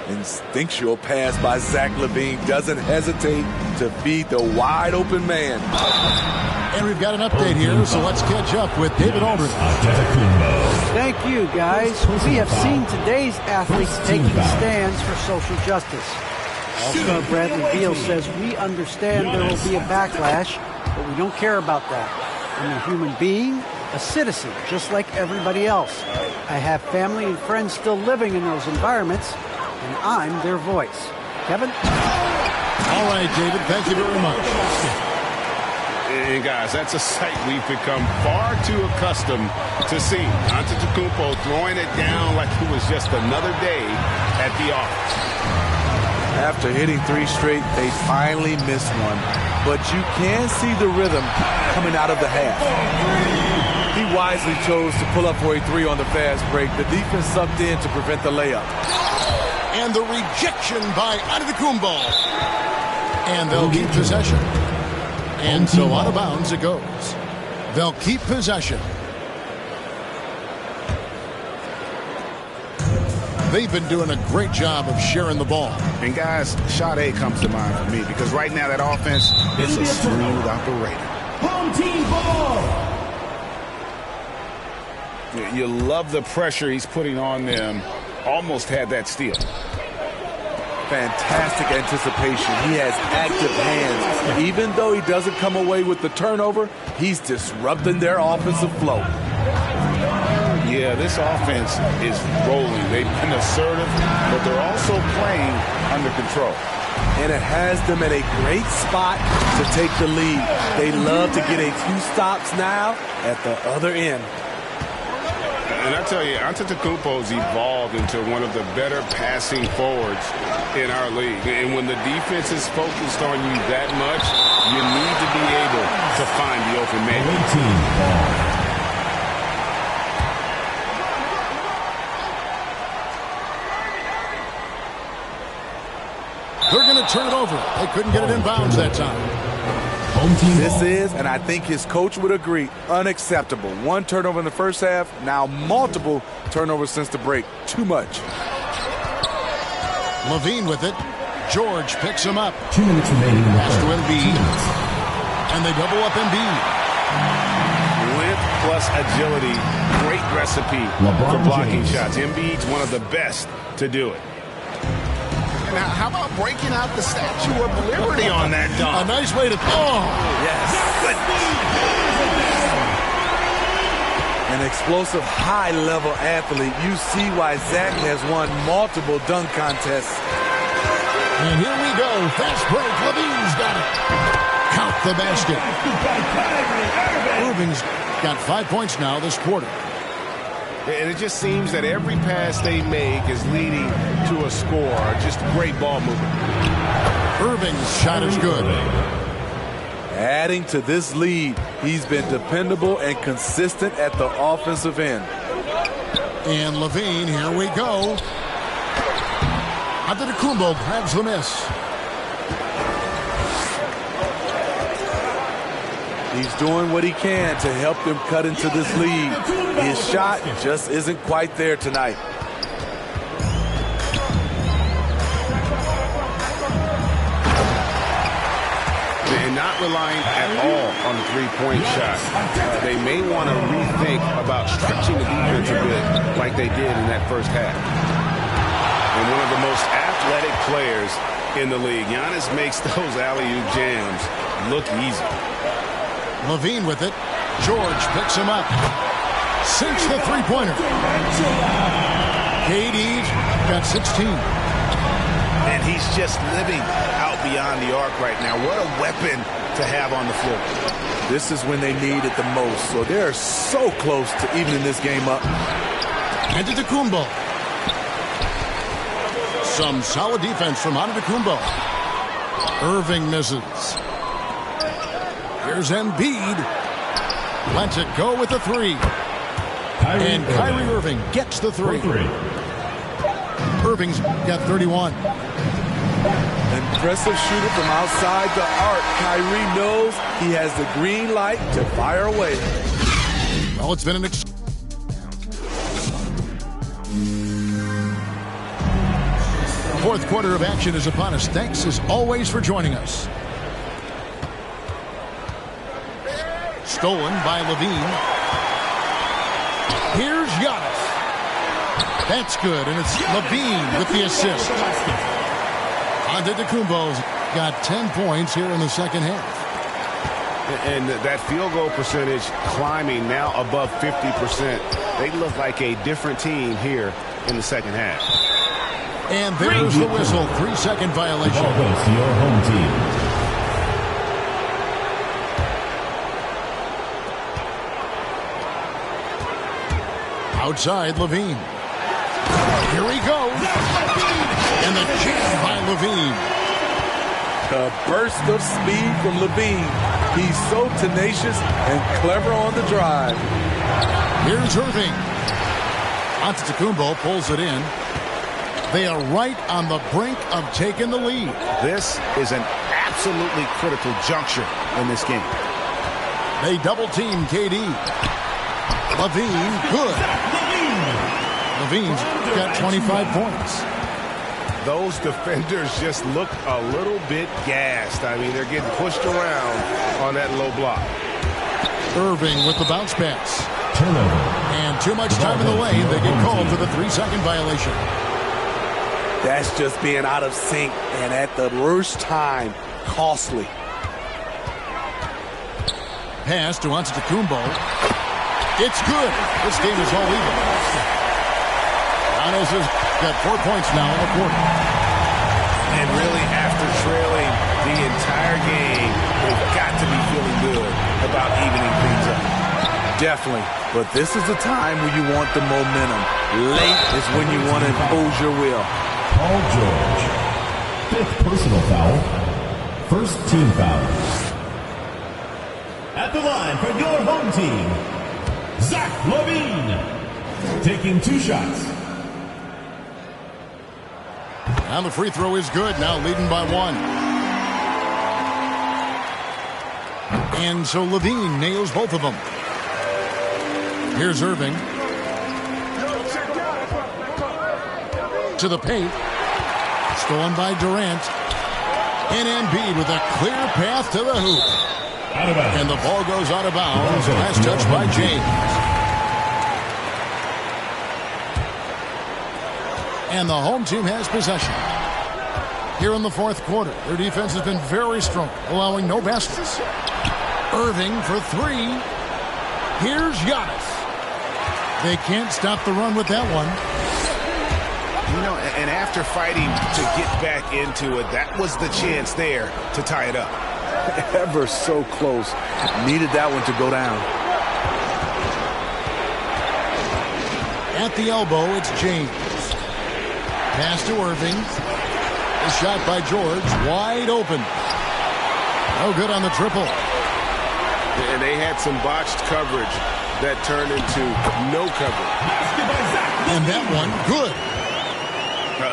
Instinctual pass by Zach LaVine doesn't hesitate to feed the wide open man. And we've got an update here, so let's catch up with David Aldridge. Thank you, guys. We have seen today's athletes taking stands for social justice. All-Star Bradley Beal says, we understand there will be a backlash, but we don't care about that. I'm a human being, a citizen, just like everybody else. I have family and friends still living in those environments, and I'm their voice. Kevin? All right, David, thank you very much. And guys, that's a sight we've become far too accustomed to seeing. Antetokounmpo throwing it down like it was just another day at the office. After hitting 3 straight, they finally missed one. But you can see the rhythm coming out of the half. He wisely chose to pull up for a 3 on the fast break. The defense sucked in to prevent the layup. And the rejection by Antetokounmpo. And they'll keep possession. And so out of bounds it goes. They'll keep possession. They've been doing a great job of sharing the ball. And guys, shot A comes to mind for me because right now that offense is a smooth operator. Home team ball. You love the pressure he's putting on them. Almost had that steal. Fantastic anticipation. He has active hands. Even though he doesn't come away with the turnover, he's disrupting their offensive flow. Yeah, this offense is rolling. They've been assertive, but they're also playing under control. And it has them at a great spot to take the lead. They love to get a few stops now at the other end. And I tell you, Antetokounmpo's evolved into one of the better passing forwards in our league. And when the defense is focused on you that much, you need to be able to find the open man. They're going to turn it over. They couldn't get it in bounds that time. This is, and I think his coach would agree, unacceptable. One turnover in the first half, now multiple turnovers since the break. Too much. Levine with it. George picks him up. 2 minutes remaining in the Pass to third. Embiid. And they double up Embiid. Length plus agility, great recipe for blocking shots. Embiid's one of the best to do it. And how about breaking out the Statue of Liberty on that dunk? A nice way to... Oh! Yes. An explosive, high-level athlete. You see why Zach has won multiple dunk contests. And here we go. Fast break. Levine's got it. Count the basket. Irving's got 5 points now this quarter. And it just seems that every pass they make is leading to a score. Just great ball movement. Irving's shot is good. Adding to this lead, he's been dependable and consistent at the offensive end. And Levine, here we go. Antetokounmpo grabs the miss. He's doing what he can to help them cut into this lead. His shot just isn't quite there tonight. They're not relying at all on the three-point shot. They may want to rethink about stretching the defense a bit like they did in that first half. And one of the most athletic players in the league. Giannis makes those alley-oop jams look easy. Levine with it. George picks him up. Sinks the three-pointer. KD's got 16. And he's just living out beyond the arc right now. What a weapon to have on the floor. This is when they need it the most. So they're so close to evening this game up. Antetokounmpo. Some solid defense from Antetokounmpo. Irving misses. Here's Embiid. Lets it go with the three. And Kyrie Irving gets the three. Irving's got 31. Impressive shooter from outside the arc. Kyrie knows he has the green light to fire away. Well, it's been an fourth quarter of action is upon us. Thanks as always for joining us. Stolen by Levine. Here's Giannis. That's good, and it's Levine with the assist. Antetokounmpo's got 10 points here in the second half. And that field goal percentage climbing now above 50%. They look like a different team here in the second half. And there's the whistle. 3-second violation. Ball goes to your home team. Outside, Levine. Here he goes. And the jam by Levine. A burst of speed from Levine. He's so tenacious and clever on the drive. Here's Irving. Antetokounmpo pulls it in. They are right on the brink of taking the lead. This is an absolutely critical juncture in this game. They double-team KD. Levine, good. Levine's got 25 points. Those defenders just look a little bit gassed. I mean, they're getting pushed around on that low block. Irving with the bounce pass. Turnover. And too much time in the lane. They get called for the 3-second violation. That's just being out of sync and at the worst time, costly. Pass to Antetokounmpo. It's good. This game is all even. Giannis has got 4 points now in the quarter. And really, after trailing the entire game, they've got to be feeling good about evening things up. Definitely. But this is the time when you want the momentum. Late is when you want to impose your will. Paul George. 5th personal foul. 1st team foul. At the line for your home team, Zach LaVine. Taking 2 shots. And the free throw is good, now leading by 1. And so Levine nails both of them. Here's Irving. To the paint. Stolen by Durant. And Embiid with a clear path to the hoop. And the ball goes out of bounds. Last touch by James. And the home team has possession. Here in the fourth quarter, their defense has been very strong, allowing no baskets. Irving for 3. Here's Giannis. They can't stop the run with that one. You know, and after fighting to get back into it, that was the chance there to tie it up. Ever so close. Needed that one to go down. At the elbow, it's James. Pass to Irving. A shot by George. Wide open. No good on the triple. And they had some botched coverage that turned into no coverage. And that one, good.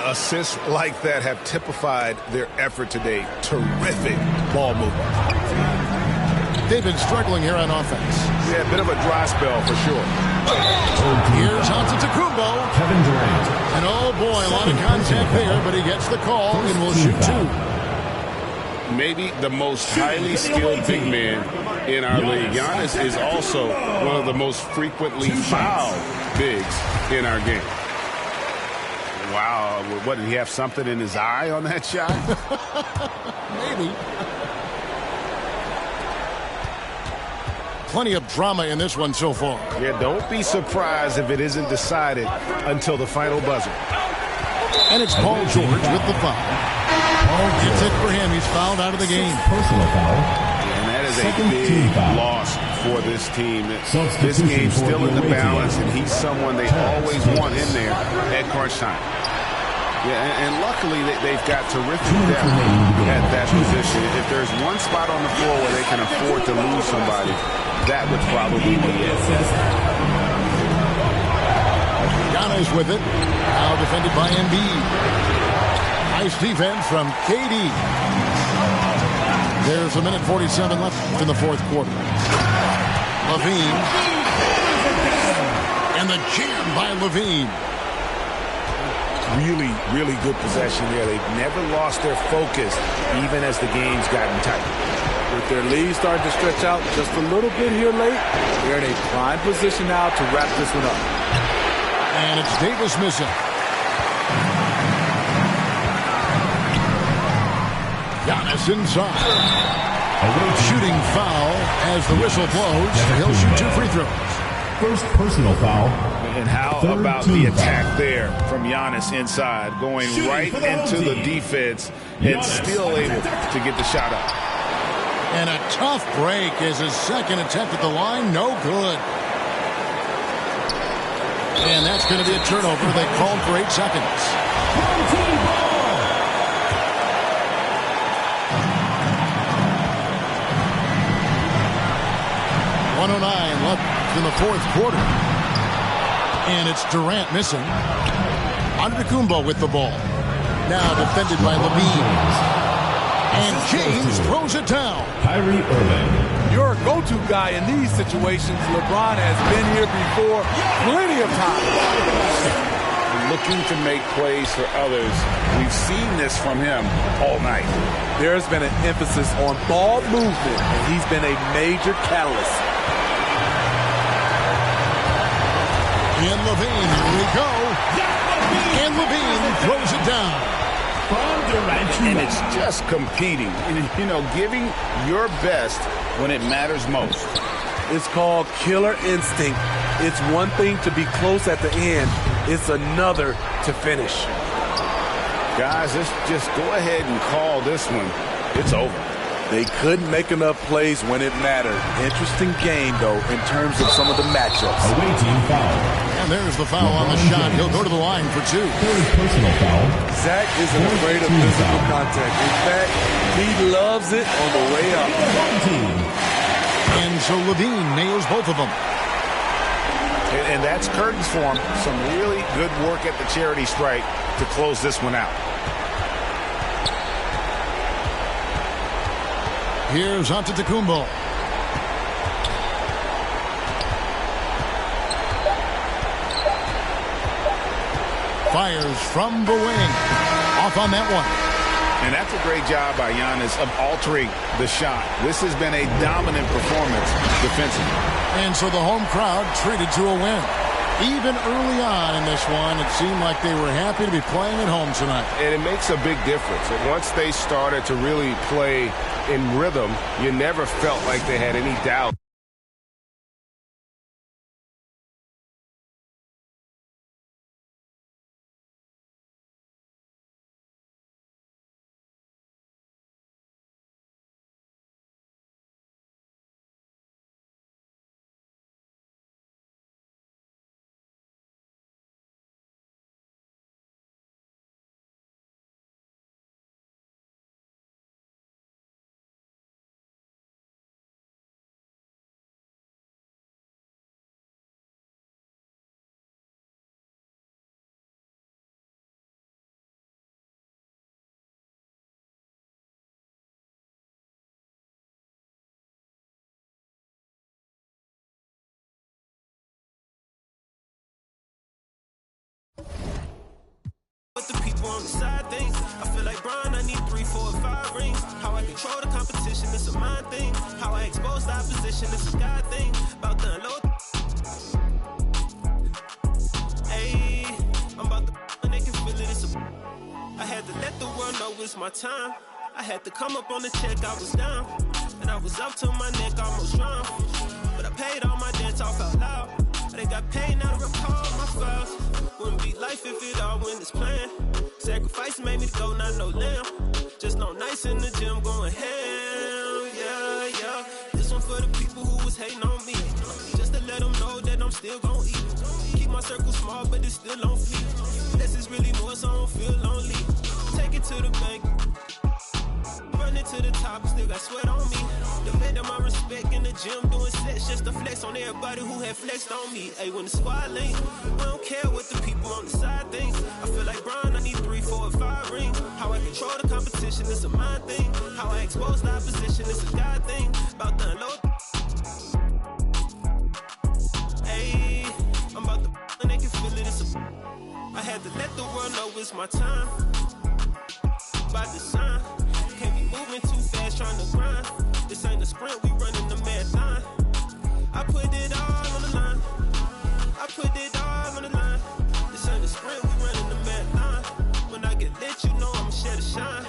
Assists like that have typified their effort today. Terrific ball movement. They've been struggling here on offense. Yeah, a bit of a dry spell for sure. Here's Antetokounmpo. Kevin Durant. And oh boy, a lot of contact there, but he gets the call and will shoot 2. Maybe the most highly skilled big man in our league. Giannis is also one of the most frequently fouled bigs in our game. Wow, what, did he have something in his eye on that shot? Maybe. Plenty of drama in this one so far. Yeah, don't be surprised if it isn't decided until the final buzzer. And it's Paul George with the foul. It's it for him. He's fouled out of the game. Personal foul. And that is a big loss for this team. This game's still in the balance, and he's someone they always want in there at crunch time. Yeah, and luckily they've got terrific depth at that position. If there's one spot on the floor where they can afford to lose somebody, that would probably be it. Giannis with it. Now defended by Embiid. Nice defense from KD. There's a minute 47 left in the fourth quarter. Levine. And the jam by Levine. Really, really good possession there. They've never lost their focus, even as the game's gotten tight. With their lead starting to stretch out just a little bit here late, they're in a prime position now to wrap this one up. And it's Davis missing. Giannis inside. A shooting foul as the whistle blows. He'll shoot 2 free throws. First personal foul. And how about the attack there from Giannis inside, going right into the defense and still able to get the shot up. And a tough break as his second attempt at the line, no good. And that's going to be a turnover. They called for 8 seconds. 109 left in the fourth quarter. And it's Durant missing. Antetokounmpo with the ball. Now defended by Levine. And James throws it down. Kyrie Irving. Your go-to guy in these situations. LeBron has been here before plenty of times. Looking to make plays for others. We've seen this from him all night. There's been an emphasis on ball movement, and he's been a major catalyst. And Levine, here we go. And Levine throws it down. And it's just competing. You know, giving your best when it matters most. It's called killer instinct. It's one thing to be close at the end. It's another to finish. Guys, let's just go ahead and call this one. It's over. They couldn't make enough plays when it mattered. Interesting game, though, in terms of some of the matchups. Away team foul. And there's the foul on the shot. He'll go to the line for 2. Third personal foul. Zach isn't afraid of physical contact. In fact, he loves it on the way up. And so Levine nails both of them. And that's curtains for him. Some really good work at the charity stripe to close this one out. Here's Antetokounmpo. Fires from the wing. Off on that one. And that's a great job by Giannis of altering the shot. This has been a dominant performance defensively. And so the home crowd treated to a win. Even early on in this one, it seemed like they were happy to be playing at home tonight. And it makes a big difference. And once they started to really play in rhythm, you never felt like they had any doubt. But the people on the side things, I feel like Brian, I need 3, 4, 5 rings. How I control the competition, it's a mind thing. How I expose the opposition, it's a God thing. About to unload. Hey, I'm about to and they can feel it, it's a. I had to let the world know it's my time. I had to come up on the check, I was down. And I was up to my neck, almost drowned. But I paid all my debts off out loud. They got pain, now to recall my files. Wouldn't be life if it all went as planned. Sacrifice made me go, not no lamb. Just no nights in the gym going hell, yeah, yeah. This one for the people who was hating on me. Just to let them know that I'm still gon' eat. Keep my circle small, but it's still on fleek. Less is really more, so I don't feel lonely. Take it to the bank. Run it to the top, still got sweat on me. Defending my respect in the gym, doing sets just to flex on everybody who had flexed on me. Hey, when the squad link, I don't care what the people on the side think. I feel like Brian, I need 3, 4, 5 rings. How I control the competition, it's a mind thing. How I expose the opposition, it's a God thing. About to unload. Hey, I'm about to and they can feel it, it's a. I had to let the world know it's my time. By design. Can't be moving too fast, trying to grind. This ain't a sprint, we running the marathon. I put it all on the line. I put it all on the line. This ain't a sprint, we running the marathon. When I get lit, you know I'ma share the shine.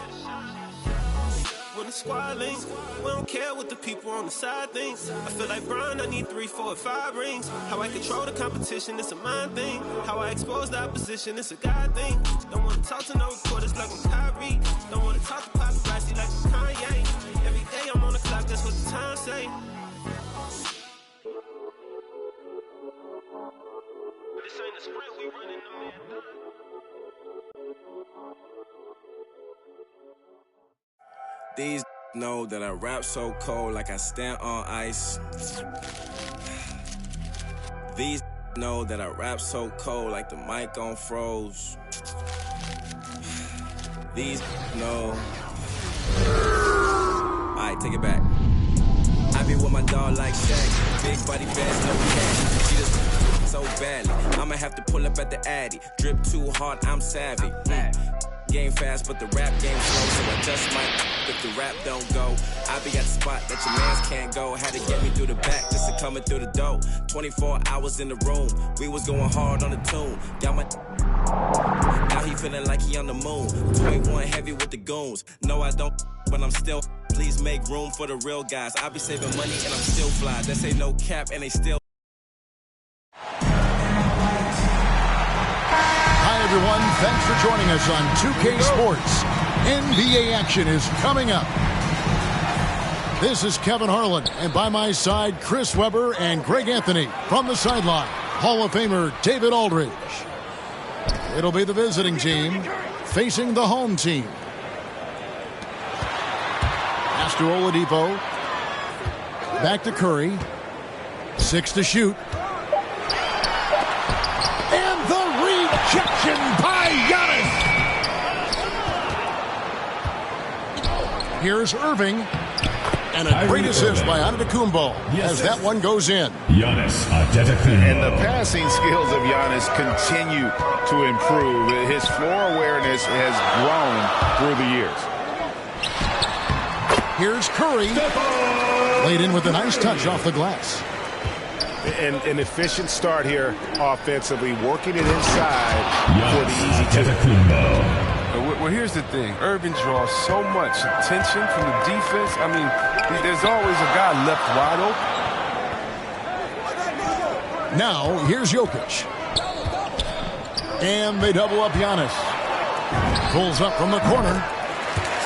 When the squad links, we don't care what the people on the side thinks. I feel like Brian, I need 3, 4, 5 rings. How I control the competition, it's a mind thing. How I expose the opposition, it's a God thing. Don't wanna talk to no reporters like I'm Kyrie. Don't wanna talk to paparazzi like I'm Kanye. Every day I'm on the clock, that's what the time say. This ain't a sprint, we running the marathon. These know that I rap so cold like I stand on ice. These know that I rap so cold like the mic on froze. These know. Alright, take it back. I be with my dog like Shaq. Big body bags, no cash. She just so badly. I'ma have to pull up at the Addy. Drip too hard, I'm savvy. Game fast, but the rap game slow, so I just might if the rap don't go. I be at the spot that your mans can't go. Had to get me through the back just to coming through the door. 24 hours in the room, we was going hard on the tune. Got my now he feeling like he on the moon. 281 heavy with the goons. No, I don't, but I'm still. Please make room for the real guys. I be saving money and I'm still fly. That say no cap and they still. Everyone, thanks for joining us on 2K Sports. NBA action is coming up. This is Kevin Harlan, and by my side, Chris Webber and Greg Anthony. From the sideline, Hall of Famer David Aldridge. It'll be the visiting team facing the home team. Pass to Oladipo. Back to Curry. 6 to shoot. Rejection by Giannis. Here's Irving. And a great assist by Antetokounmpo as that one goes in. Giannis Antetokounmpo. And the passing skills of Giannis continue to improve. His floor awareness has grown through the years. Here's Curry. Laid in with a nice touch off the glass. An efficient start here offensively, working it inside for the easy two. Well, here's the thing. Irving draws so much attention from the defense. I mean, there's always a guy left wide open. Now, here's Jokic. And they double up Giannis. Pulls up from the corner.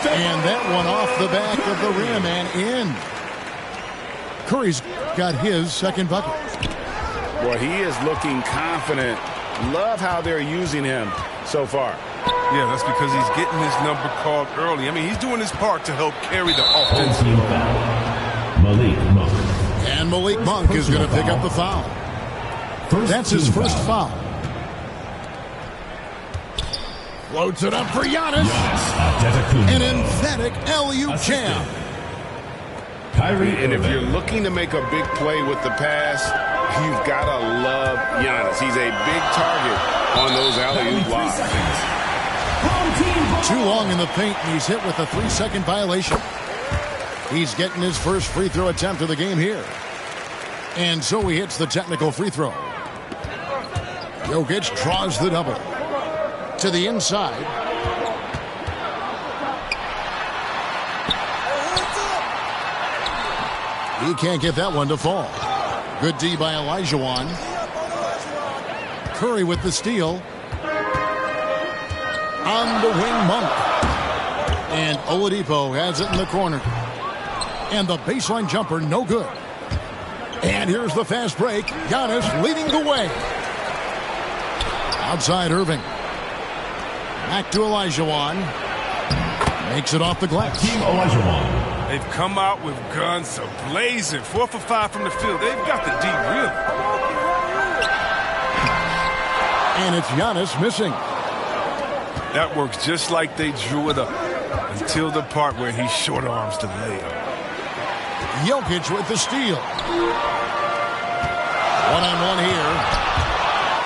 And that one off the back of the rim and in. Curry's got his second bucket. Well, he is looking confident. Love how they're using him so far. Yeah, that's because he's getting his number called early. I mean, he's doing his part to help carry the offense. Malik Monk. And Malik Monk is going to pick up the foul. That's his first foul. Floats it up for Giannis. An emphatic alley-oop jam. And if you're looking to make a big play with the pass, you've got to love Giannis. He's a big target on those alley-oop blocks. Too long in the paint, and he's hit with a 3-second violation. He's getting his first free throw attempt of the game here. And so he hits the technical free throw. Jokic draws the double. To the inside. He can't get that one to fall. Good D by Olajuwon. Curry with the steal. On the wing, Monk. And Oladipo has it in the corner. And the baseline jumper, no good. And here's the fast break. Giannis leading the way. Outside Irving. Back to Olajuwon. Makes it off the glass. Olajuwon. They've come out with guns blazing. 4 for 5 from the field. They've got the D really. And it's Giannis missing. That works just like they drew it up until the part where he short arms the layup. Jokic with the steal. One-on-one here.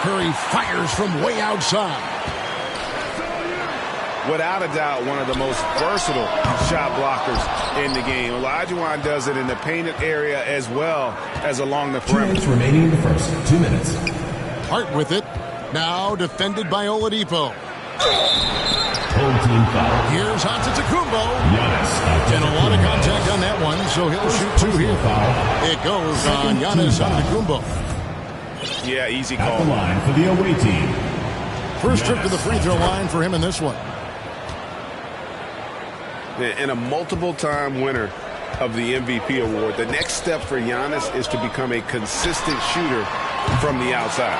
Curry fires from way outside. Without a doubt, one of the most versatile shot blockers in the game. Olajuwon does it in the painted area as well as along the perimeter. 2 minutes remaining in the first. 2 minutes. Hart with it. Now defended by Oladipo. Home team foul. Here's Antetokounmpo. And a lot of contact on that one, so he'll shoot 2 here. It goes on Giannis Antetokounmpo. Yeah, easy At call. the line for the away team. First trip to the free throw line for him in this one. And a multiple-time winner of the MVP award. The next step for Giannis is to become a consistent shooter from the outside.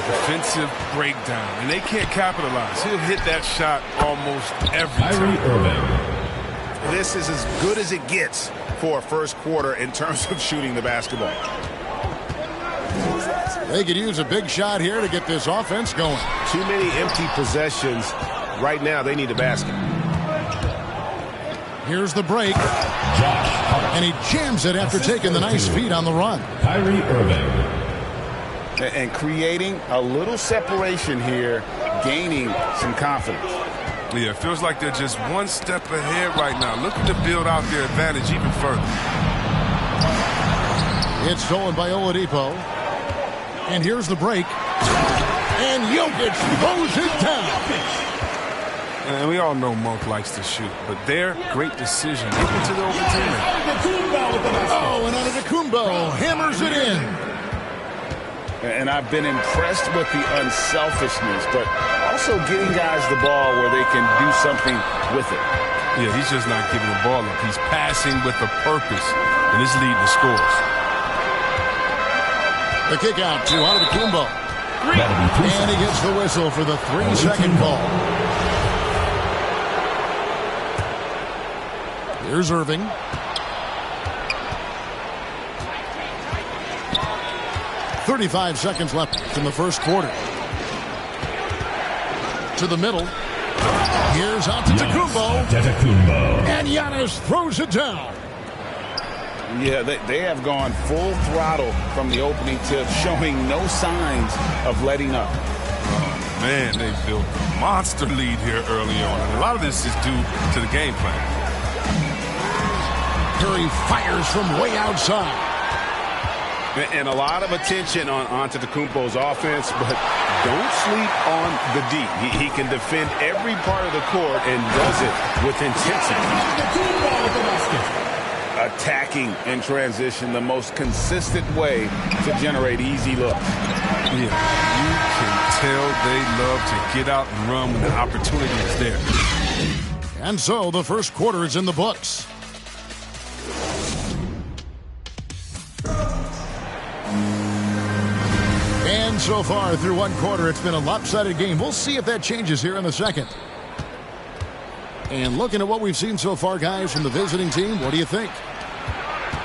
Defensive breakdown, and they can't capitalize. He'll hit that shot almost every time. Irving. This is as good as it gets for a first quarter in terms of shooting the basketball. They could use a big shot here to get this offense going. Too many empty possessions. Right now, they need a basket. Here's the break. And he jams it after taking the nice feed on the run. Kyrie Irving. And creating a little separation here, gaining some confidence. Yeah, it feels like they're just one step ahead right now, looking to build out their advantage even further. It's stolen by Oladipo. And here's the break. And Jokic throws it down. And we all know Monk likes to shoot, but their great decision taken to the open teammate. Oh, and Antetokounmpo hammers it in. And I've been impressed with the unselfishness, but also getting guys the ball where they can do something with it. Yeah, he's just not giving the ball up. He's passing with a purpose, and it's leading to scores. The kick out to Antetokounmpo. And he gets the whistle for the 3-second call. Here's Irving. .35 seconds left in the first quarter. To the middle. Here's Antetokounmpo. And Giannis throws it down. Yeah, they have gone full throttle from the opening tip, showing no signs of letting up. Man, they built a monster lead here early on. And a lot of this is due to the game plan. Curry fires from way outside. And a lot of attention on Antetokounmpo's offense, but don't sleep on the D. He can defend every part of the court and does it with intensity. Attacking in transition, the most consistent way to generate easy looks. Yeah, you can tell they love to get out and run when the opportunity is there. And so the first quarter is in the books. And so far through one quarter, it's been a lopsided game. We'll see if that changes here in the second. And looking at what we've seen so far, guys, from the visiting team, what do you think?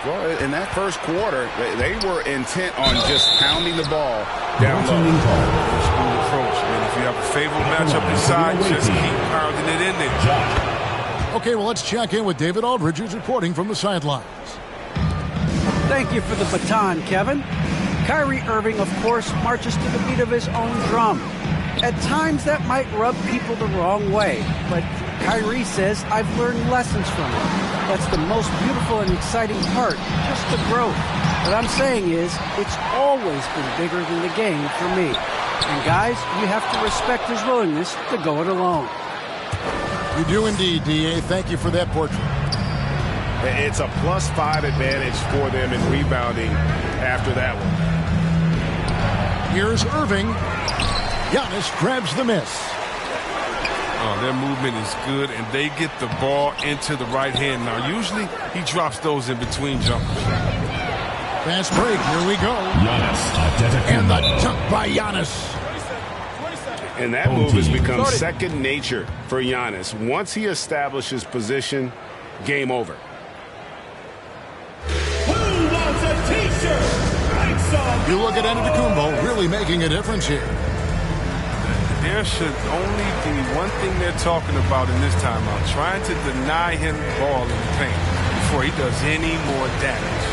Well, in that first quarter, they were intent on just pounding the ball down low. School approach, man. If you have a favorable matchup inside, just keep pounding it in there. Okay, well, let's check in with David Aldridge, who's reporting from the sidelines. Thank you for the baton, Kevin. Kyrie Irving, of course, marches to the beat of his own drum. At times, that might rub people the wrong way, but Kyrie says, I've learned lessons from it. That's the most beautiful and exciting part, just the growth. What I'm saying is, it's always been bigger than the game for me. And guys, you have to respect his willingness to go it alone. You do indeed, D.A. Thank you for that portrait. It's a +5 advantage for them in rebounding after that one. Here's Irving. Giannis grabs the miss. Oh, their movement is good, and they get the ball into the right hand. Now, usually he drops those in between jumpers. Fast break. Here we go. And the dunk by Giannis. And that move has become second nature for Giannis. Once he establishes position, game over. You look at Antetokounmpo really making a difference here. There should only be one thing they're talking about in this timeout, trying to deny him the ball in the paint before he does any more damage.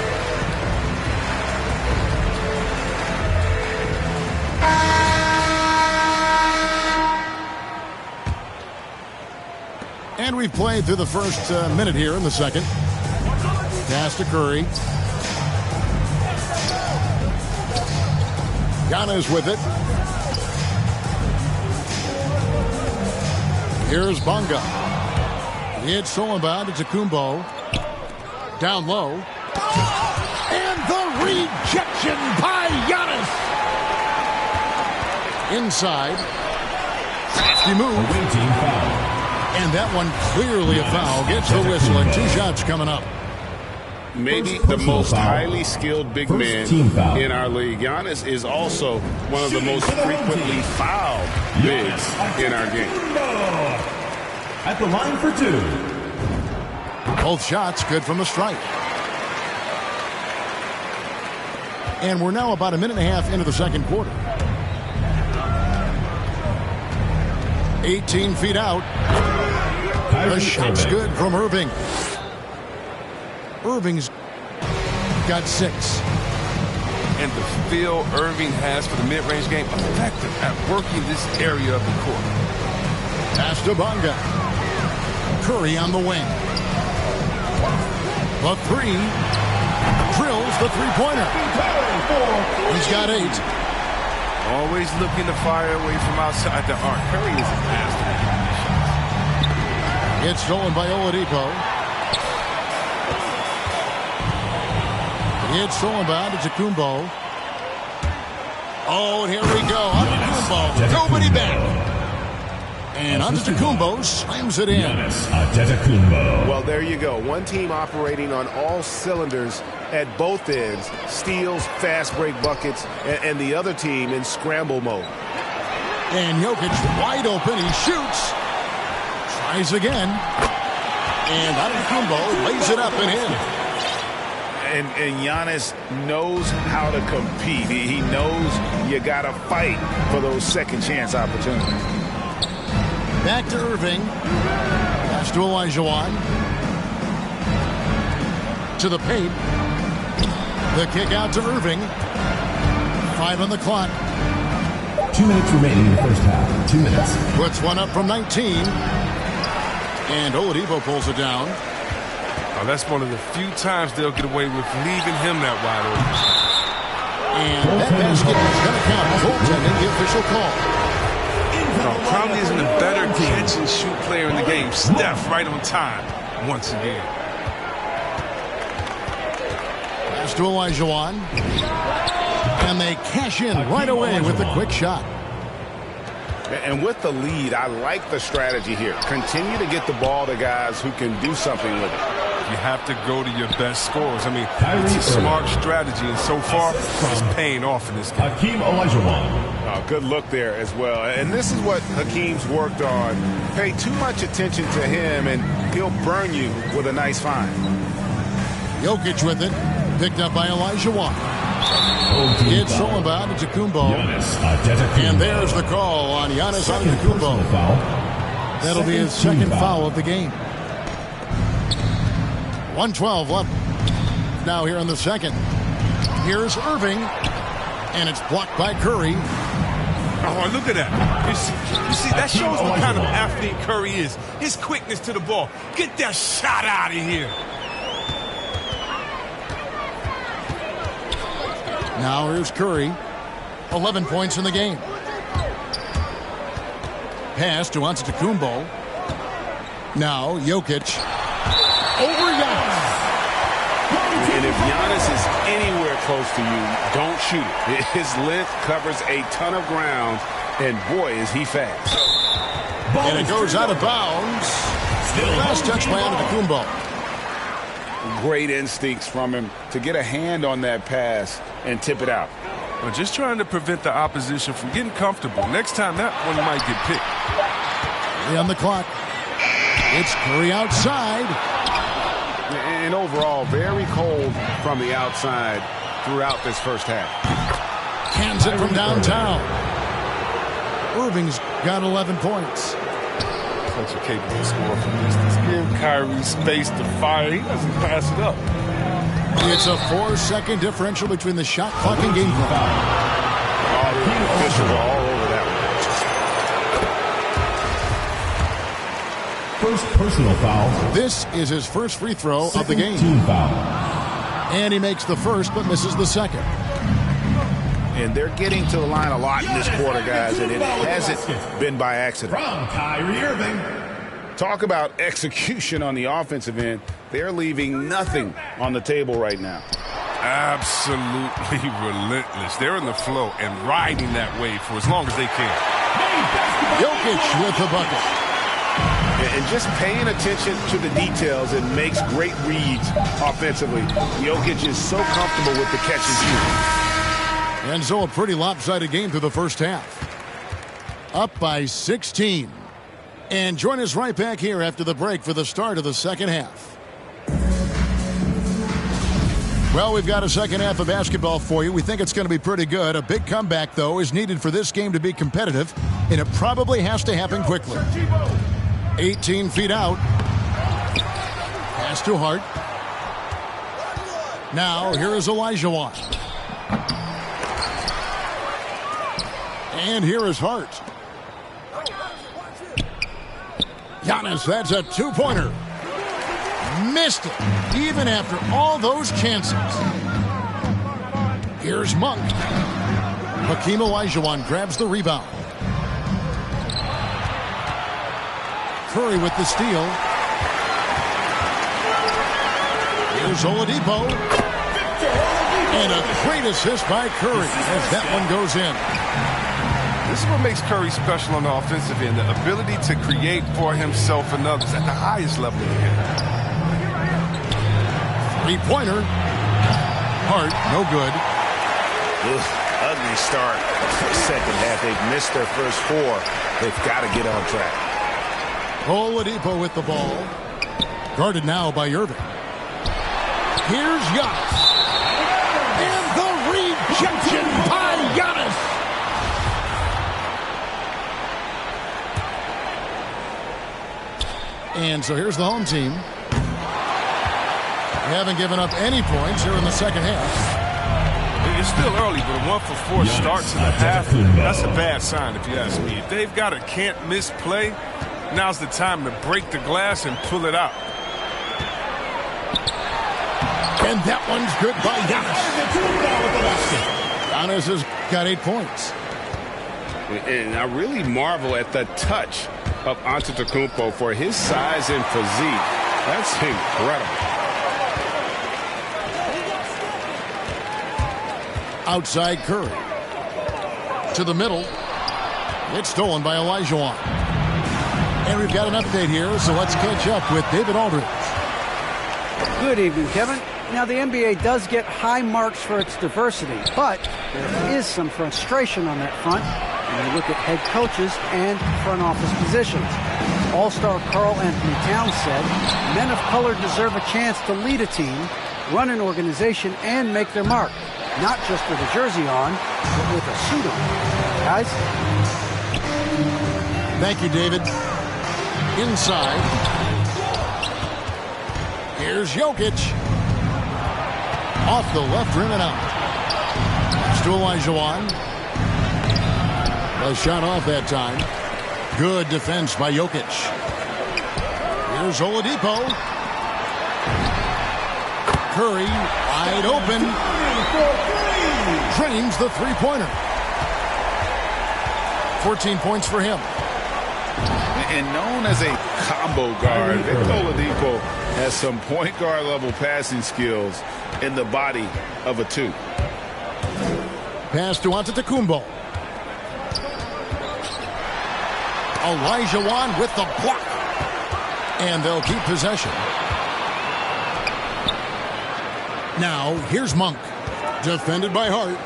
And we've played through the first minute here in the second. Pass to Curry. Giannis with it. Here's Bonga. It's stolen by Antetokounmpo. Down low. And the rejection by Giannis. Inside. Crafty move. And that one clearly a foul. Gets the whistle and 2 shots coming up. Maybe the most highly skilled big man in our league. Giannis is also one of the most frequently fouled bigs in our game. At the line for 2. Both shots good from the stripe. And we're now about a minute and a half into the second quarter. 18 feet out. The shot's good from Irving. Irving's got 6. And the feel Irving has for the mid-range game, effective at working this area of the court. Pass to Bonga. Curry on the wing. The 3. Drills the three-pointer. He's got 8. Always looking to fire away from outside the arc. Curry is a master. It's stolen by Oladipo. It's stolen by Antetokounmpo. Oh, and here we go. Antetokounmpo. Nobody back. And Antetokounmpo slams it in. Well, there you go. One team operating on all cylinders at both ends. Steals, fast break buckets, and the other team in scramble mode. And Jokic wide open. He shoots. Tries again. And Antetokounmpo lays it up and in. And Giannis knows how to compete. He knows you got to fight for those second chance opportunities. Back to Irving. Pass to Olajuwon. To the paint. The kick out to Irving. 5 on the clock. 2 minutes remaining in the first half. 2 minutes. Puts one up from 19. And Oladipo pulls it down. Oh, that's one of the few times they'll get away with leaving him that wide open. And that basket is going to count. Goaltending, the official call. Probably isn't a better catch-and-shoot player in the game. Steph right on time once again. Pass to Olajuwon. And they cash in right away with a quick shot. And with the lead, I like the strategy here. Continue to get the ball to guys who can do something with it. You have to go to your best scorers. I mean, it's a smart strategy, and so far, it's paying off in this game. Hakeem Olajuwon. Good look there as well. And this is what Hakeem's worked on. Pay too much attention to him, and he'll burn you with a nice find. Jokic with it. Picked up by Olajuwon. It's Solomon Antetokounmpo. And there's the call on Giannis Antetokounmpo. That'll be his second foul of the game. 1:12 left now here in the second. Here's Irving. And it's blocked by Curry. Oh, look at that. You see, that shows what kind of athlete Curry is. His quickness to the ball. Get that shot out of here. Now here's Curry. 11 points in the game. Pass to Antetokounmpo. Now Jokic. Over Giannis. And if Giannis is anywhere close to you, don't shoot it. His length covers a ton of ground, and boy, is he fast. And it goes out of bounds. Last touch by Antetokounmpo. Great instincts from him to get a hand on that pass and tip it out. Well, just trying to prevent the opposition from getting comfortable. Next time, that one might get picked. 3 on the clock. It's Curry outside. And overall, very cold from the outside throughout this first half. Cans it from downtown. Irving's got 11 points. Such a capable scorer from distance. Give Kyrie space to fire. He doesn't pass it up. It's a 4-second differential between the shot clock and game clock. Officials are all over that one. First personal foul. This is his first free throw of the game. Team foul. And he makes the first but misses the second. And they're getting to the line a lot in this quarter, guys, and it hasn't been by accident. From Kyrie Irving. Talk about execution on the offensive end. They're leaving nothing on the table right now. Absolutely relentless. They're in the flow and riding that wave for as long as they can. Jokic with the bucket. And just paying attention to the details, it makes great reads offensively. Jokic is so comfortable with the catch and shoot. And so a pretty lopsided game through the first half. Up by 16. And join us right back here after the break for the start of the second half. Well, we've got a second half of basketball for you. We think it's going to be pretty good. A big comeback, though, is needed for this game to be competitive, and it probably has to happen quickly. 18 feet out. Pass to Hart. Now, here is Olajuwon. And here is Hart. Giannis, that's a two-pointer. Missed it, even after all those chances. Here's Monk. Hakeem Olajuwon grabs the rebound. Curry with the steal. Here's Oladipo. And a great assist by Curry as that one goes in. This is what makes Curry special on the offensive end, the ability to create for himself and others at the highest level of the game. Three-pointer. Hart, no good. Ugly start for the second half. They've missed their first four. They've got to get on track. Oladipo with the ball. Guarded now by Irving. Here's Giannis. And the rejection by Giannis. And so here's the home team. They haven't given up any points here in the second half. It's still early, but a 1-for-4 start to the half, that's a bad sign if you ask me. If they've got a can't-miss play, now's the time to break the glass and pull it out. And that one's good by Giannis. Giannis has got 8 points. And I really marvel at the touch of Antetokounmpo for his size and physique. That's incredible. Outside Curry. To the middle. It's stolen by Olajuwon. And we've got an update here, so let's catch up with David Aldridge. Good evening, Kevin. Now, the NBA does get high marks for its diversity, but there is some frustration on that front when you look at head coaches and front office positions. All-star Karl Anthony Towns said, men of color deserve a chance to lead a team, run an organization, and make their mark. Not just with a jersey on, but with a suit on. Guys? Thank you, David. Inside. Here's Jokic. Off the left rim and out. Pass to Olajuwon. A shot off that time. Good defense by Jokic. Here's Oladipo. Curry wide open. Drains the three-pointer. 14 points for him. And known as a combo guard, Victor Oladipo has some point guard level passing skills in the body of a 2. Pass to Antetokounmpo. Olajuwon with the block. And they'll keep possession. Now, here's Monk. Defended by Hart.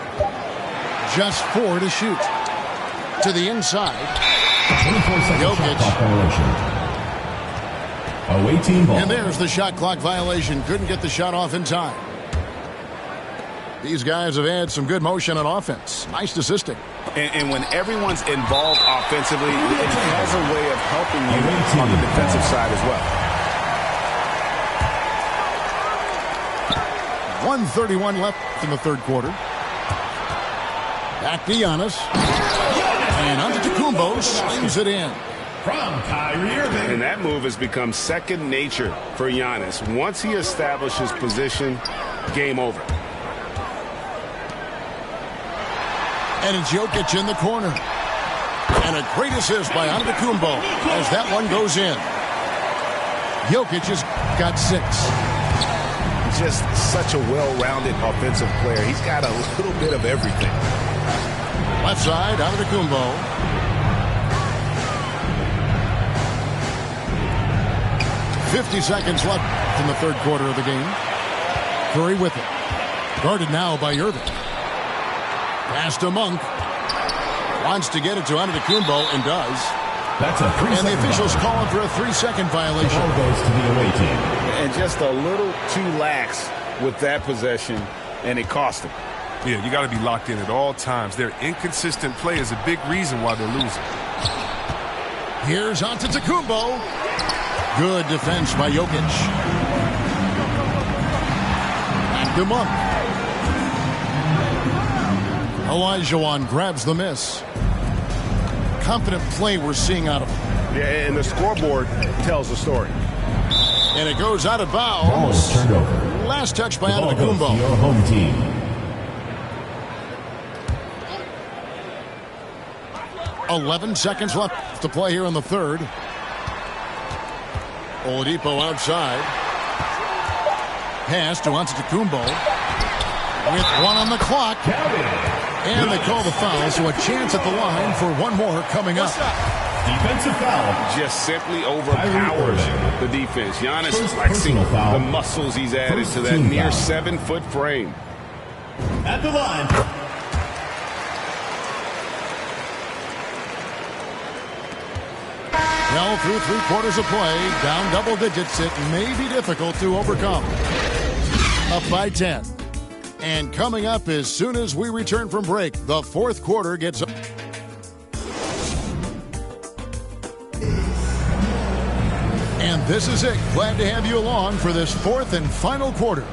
Just 4 to shoot. To the inside. 24-second shot clock violation. Away team ball. And there's the shot clock violation. Couldn't get the shot off in time. These guys have had some good motion on offense. Nice assisting. And when everyone's involved offensively, it has a way of helping you on the defensive side as well. 1:31 left in the third quarter. Back to Giannis. And Antetokounmpo slings it in. From Kyrie Irving. And that move has become second nature for Giannis. Once he establishes position, game over. And it's Jokic in the corner. And a great assist by Antetokounmpo as that one goes in. Jokic has got 6. Just such a well-rounded offensive player. He's got a little bit of everything. Left side, Antetokounmpo. .50 seconds left in the third quarter of the game. Curry with it. Guarded now by Irving. Pass to Monk. Wants to get it to Antetokounmpo and does. That's a 3-second And the officials calling for a 3-second violation. Ball goes to the away team. And just a little too lax with that possession, and it cost them. Yeah, you got to be locked in at all times. Their inconsistent play is a big reason why they're losing. Here's Antetokounmpo. Good defense by Jokic. Back to Monk. Olajuwon grabs the miss. Confident play we're seeing out of him. Yeah, and the scoreboard tells the story. And it goes out of Ball bounds. is turned over. Last touch by The ball goes to Antetokounmpo. your home team. .11 seconds left to play here in the third. Oladipo outside. Pass to Antetokounmpo. With 1 on the clock. And they call the foul, so a chance at the line for one more coming up. Defensive foul. Just simply overpowers the defense. Giannis flexing the muscles he's added to that near 7-foot frame. At the line. Well, through 3 quarters of play, down double digits, it may be difficult to overcome. Up by 10. And coming up as soon as we return from break, the fourth quarter gets... And this is it. Glad to have you along for this fourth and final quarter.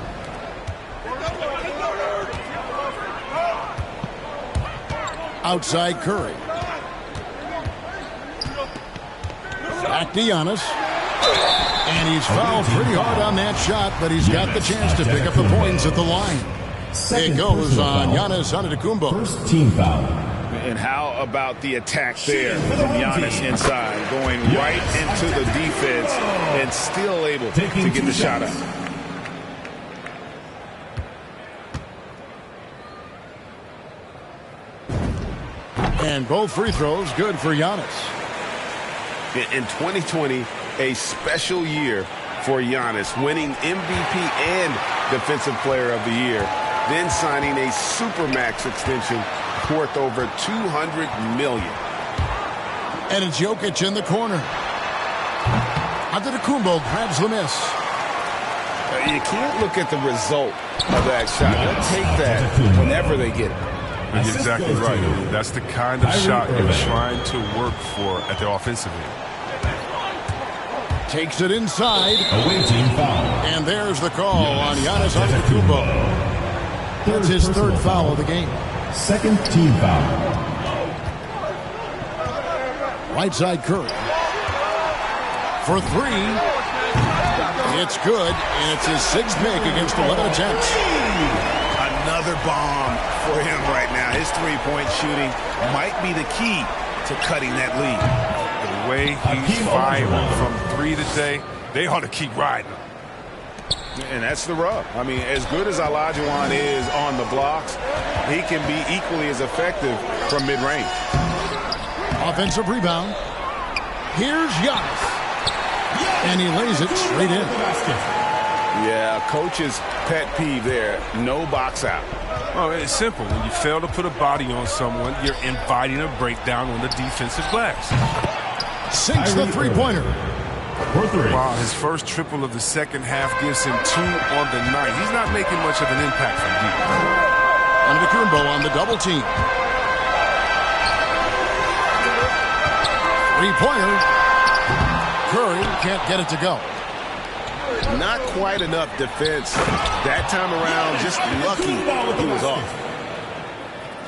Outside Curry. Back to Giannis. And he's fouled pretty hard on that shot, but he's got the chance to pick up the points at the line. It goes on Giannis Antetokounmpo. First team foul. And how about the attack there from Giannis inside, going right into the defense and still able to get the shot up. And both free throws good for Giannis. In 2020, a special year for Giannis, winning MVP and Defensive Player of the Year, then signing a Supermax extension worth over $200 million. And it's Jokic in the corner. Antetokounmpo grabs the miss. You can't look at the result of that shot. They'll take that whenever they get it. You're exactly right. That's the kind of shot you're trying to work for at the offensive end. Takes it inside. Away team foul. And there's the call on Giannis Antetokounmpo. That's his third foul of the game. Second team foul. Right side Curry. For three. It's good, and it's his sixth make against 11 attempts. Another bomb for him right now. His three-point shooting might be the key to cutting that lead. The way he's firing from three today, they ought to keep riding. And that's the rub. I mean, as good as Olajuwon is on the blocks, he can be equally as effective from mid-range. Offensive rebound. Here's Giannis. And he lays it straight in. Yeah, coach's pet peeve there. No box out. Oh, it's simple. When you fail to put a body on someone, you're inviting a breakdown on the defensive glass. Sinks the three-pointer. Wow, his first triple of the second half gives him 2 on the night. He's not making much of an impact from deep. Antetokounmpo on the double team. Three-pointer. Curry can't get it to go. Not quite enough defense that time around. Just lucky he was off.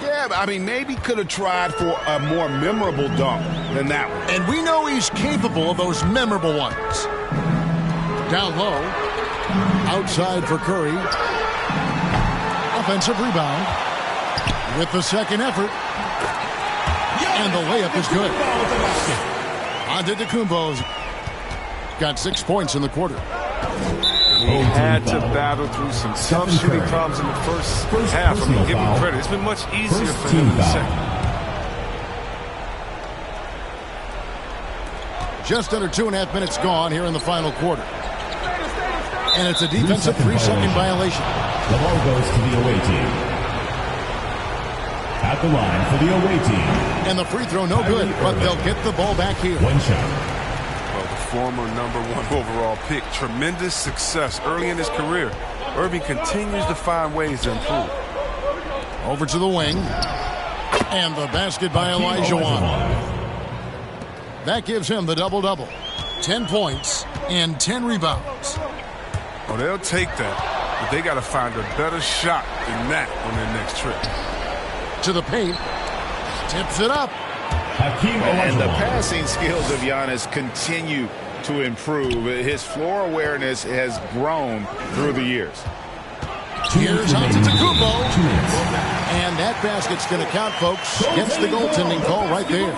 Yeah, I mean, maybe could have tried for a more memorable dunk than that one. And we know he's capable of those memorable ones. Down low. Outside for Curry. Offensive rebound. With the second effort. And the layup is good. Antetokounmpo's got 6 points in the quarter. He had to battle through some tough shooting problems in the first half. I mean, give him credit. It's been much easier for him in the second. Just under 2.5 minutes gone here in the final quarter. And it's a defensive 3-second violation. The ball goes to the away team. At the line for the away team. And the free throw no good, but they'll get the ball back here. One shot. Well, the former #1 overall pick. Tremendous success early in his career. Irving continues to find ways to improve. Over to the wing. And the basket by Olajuwon. That gives him the double-double. 10 points and 10 rebounds. Oh, they'll take that, but they got to find a better shot than that on their next trip. To the paint. Tips it up. And the passing skills of Giannis continue to improve. His floor awareness has grown through the years. Here's Antetokounmpo. And that basket's going to count, folks. Gets the goaltending call right there.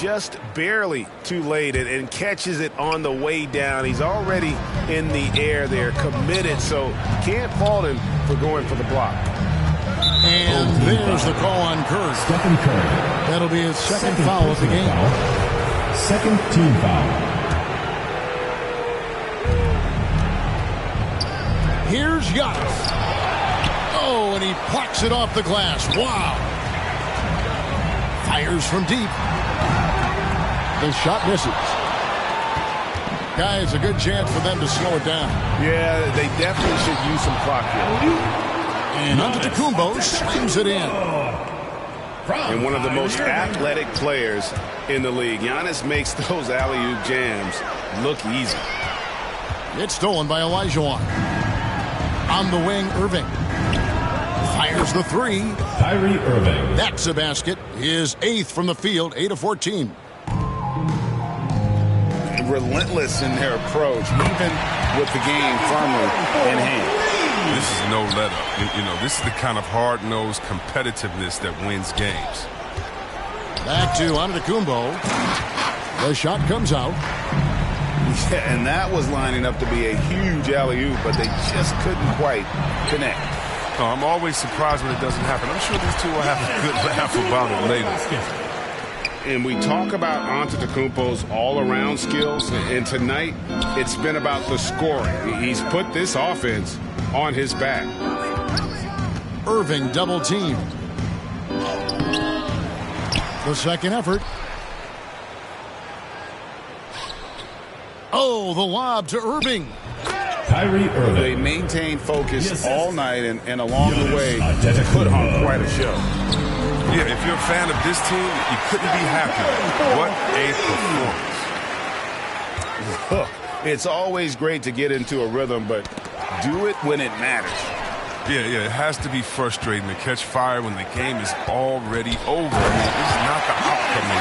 Just barely too late and catches it on the way down. He's already in the air there, committed, so can't fault him for going for the block. And there's the call on Curry. Stephen Curry. That'll be his second foul of the game. Second team foul. Here's Giannis. Oh, and he plucks it off the glass. Wow. Fires from deep. The shot misses. Guys, a good chance for them to slow it down. Yeah, they definitely should use some clock here. And Antetokounmpo slams it in. and one of the most athletic players in the league. Giannis makes those alley-oop jams look easy. It's stolen by Olajuwon. On the wing, Irving. Fires the three. Kyrie Irving. That's a basket. His 8th from the field, 8 of 14. Relentless in their approach, even with the game firmly in hand. This is no let-up. You know, this is the kind of hard-nosed competitiveness that wins games. Back to Antetokounmpo. The shot comes out. Yeah, and that was lining up to be a huge alley-oop, but they just couldn't quite connect. No, I'm always surprised when it doesn't happen. I'm sure these two will have a good laugh about it later. And we talk about Antetokounmpo's all-around skills, and tonight it's been about the scoring. He's put this offense on his back. Irving double teamed. The second effort. Oh, the lob to Irving. Kyrie Irving. They maintained focus all night and along the way put on quite a show. Yeah, if you're a fan of this team, you couldn't be happier. What a performance. Look, it's always great to get into a rhythm, but do it when it matters. Yeah, it has to be frustrating to catch fire when the game is already over. I mean, this is not the outcome they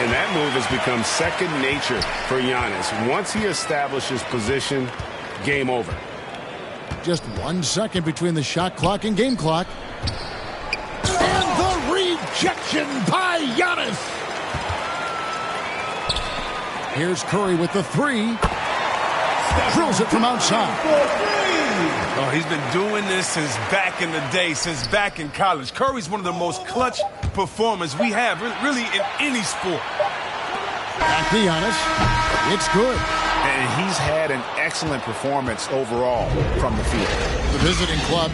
And that move has become second nature for Giannis. Once he establishes position, game over. Just 1 second between the shot clock and game clock. And the rejection by Giannis. Here's Curry with the three. Drills it from outside. Oh, he's been doing this since back in the day, since back in college. Curry's one of the most clutch performers we have, really in any sport. Back to Giannis. It's good. And he's had an excellent performance overall from the field. The visiting club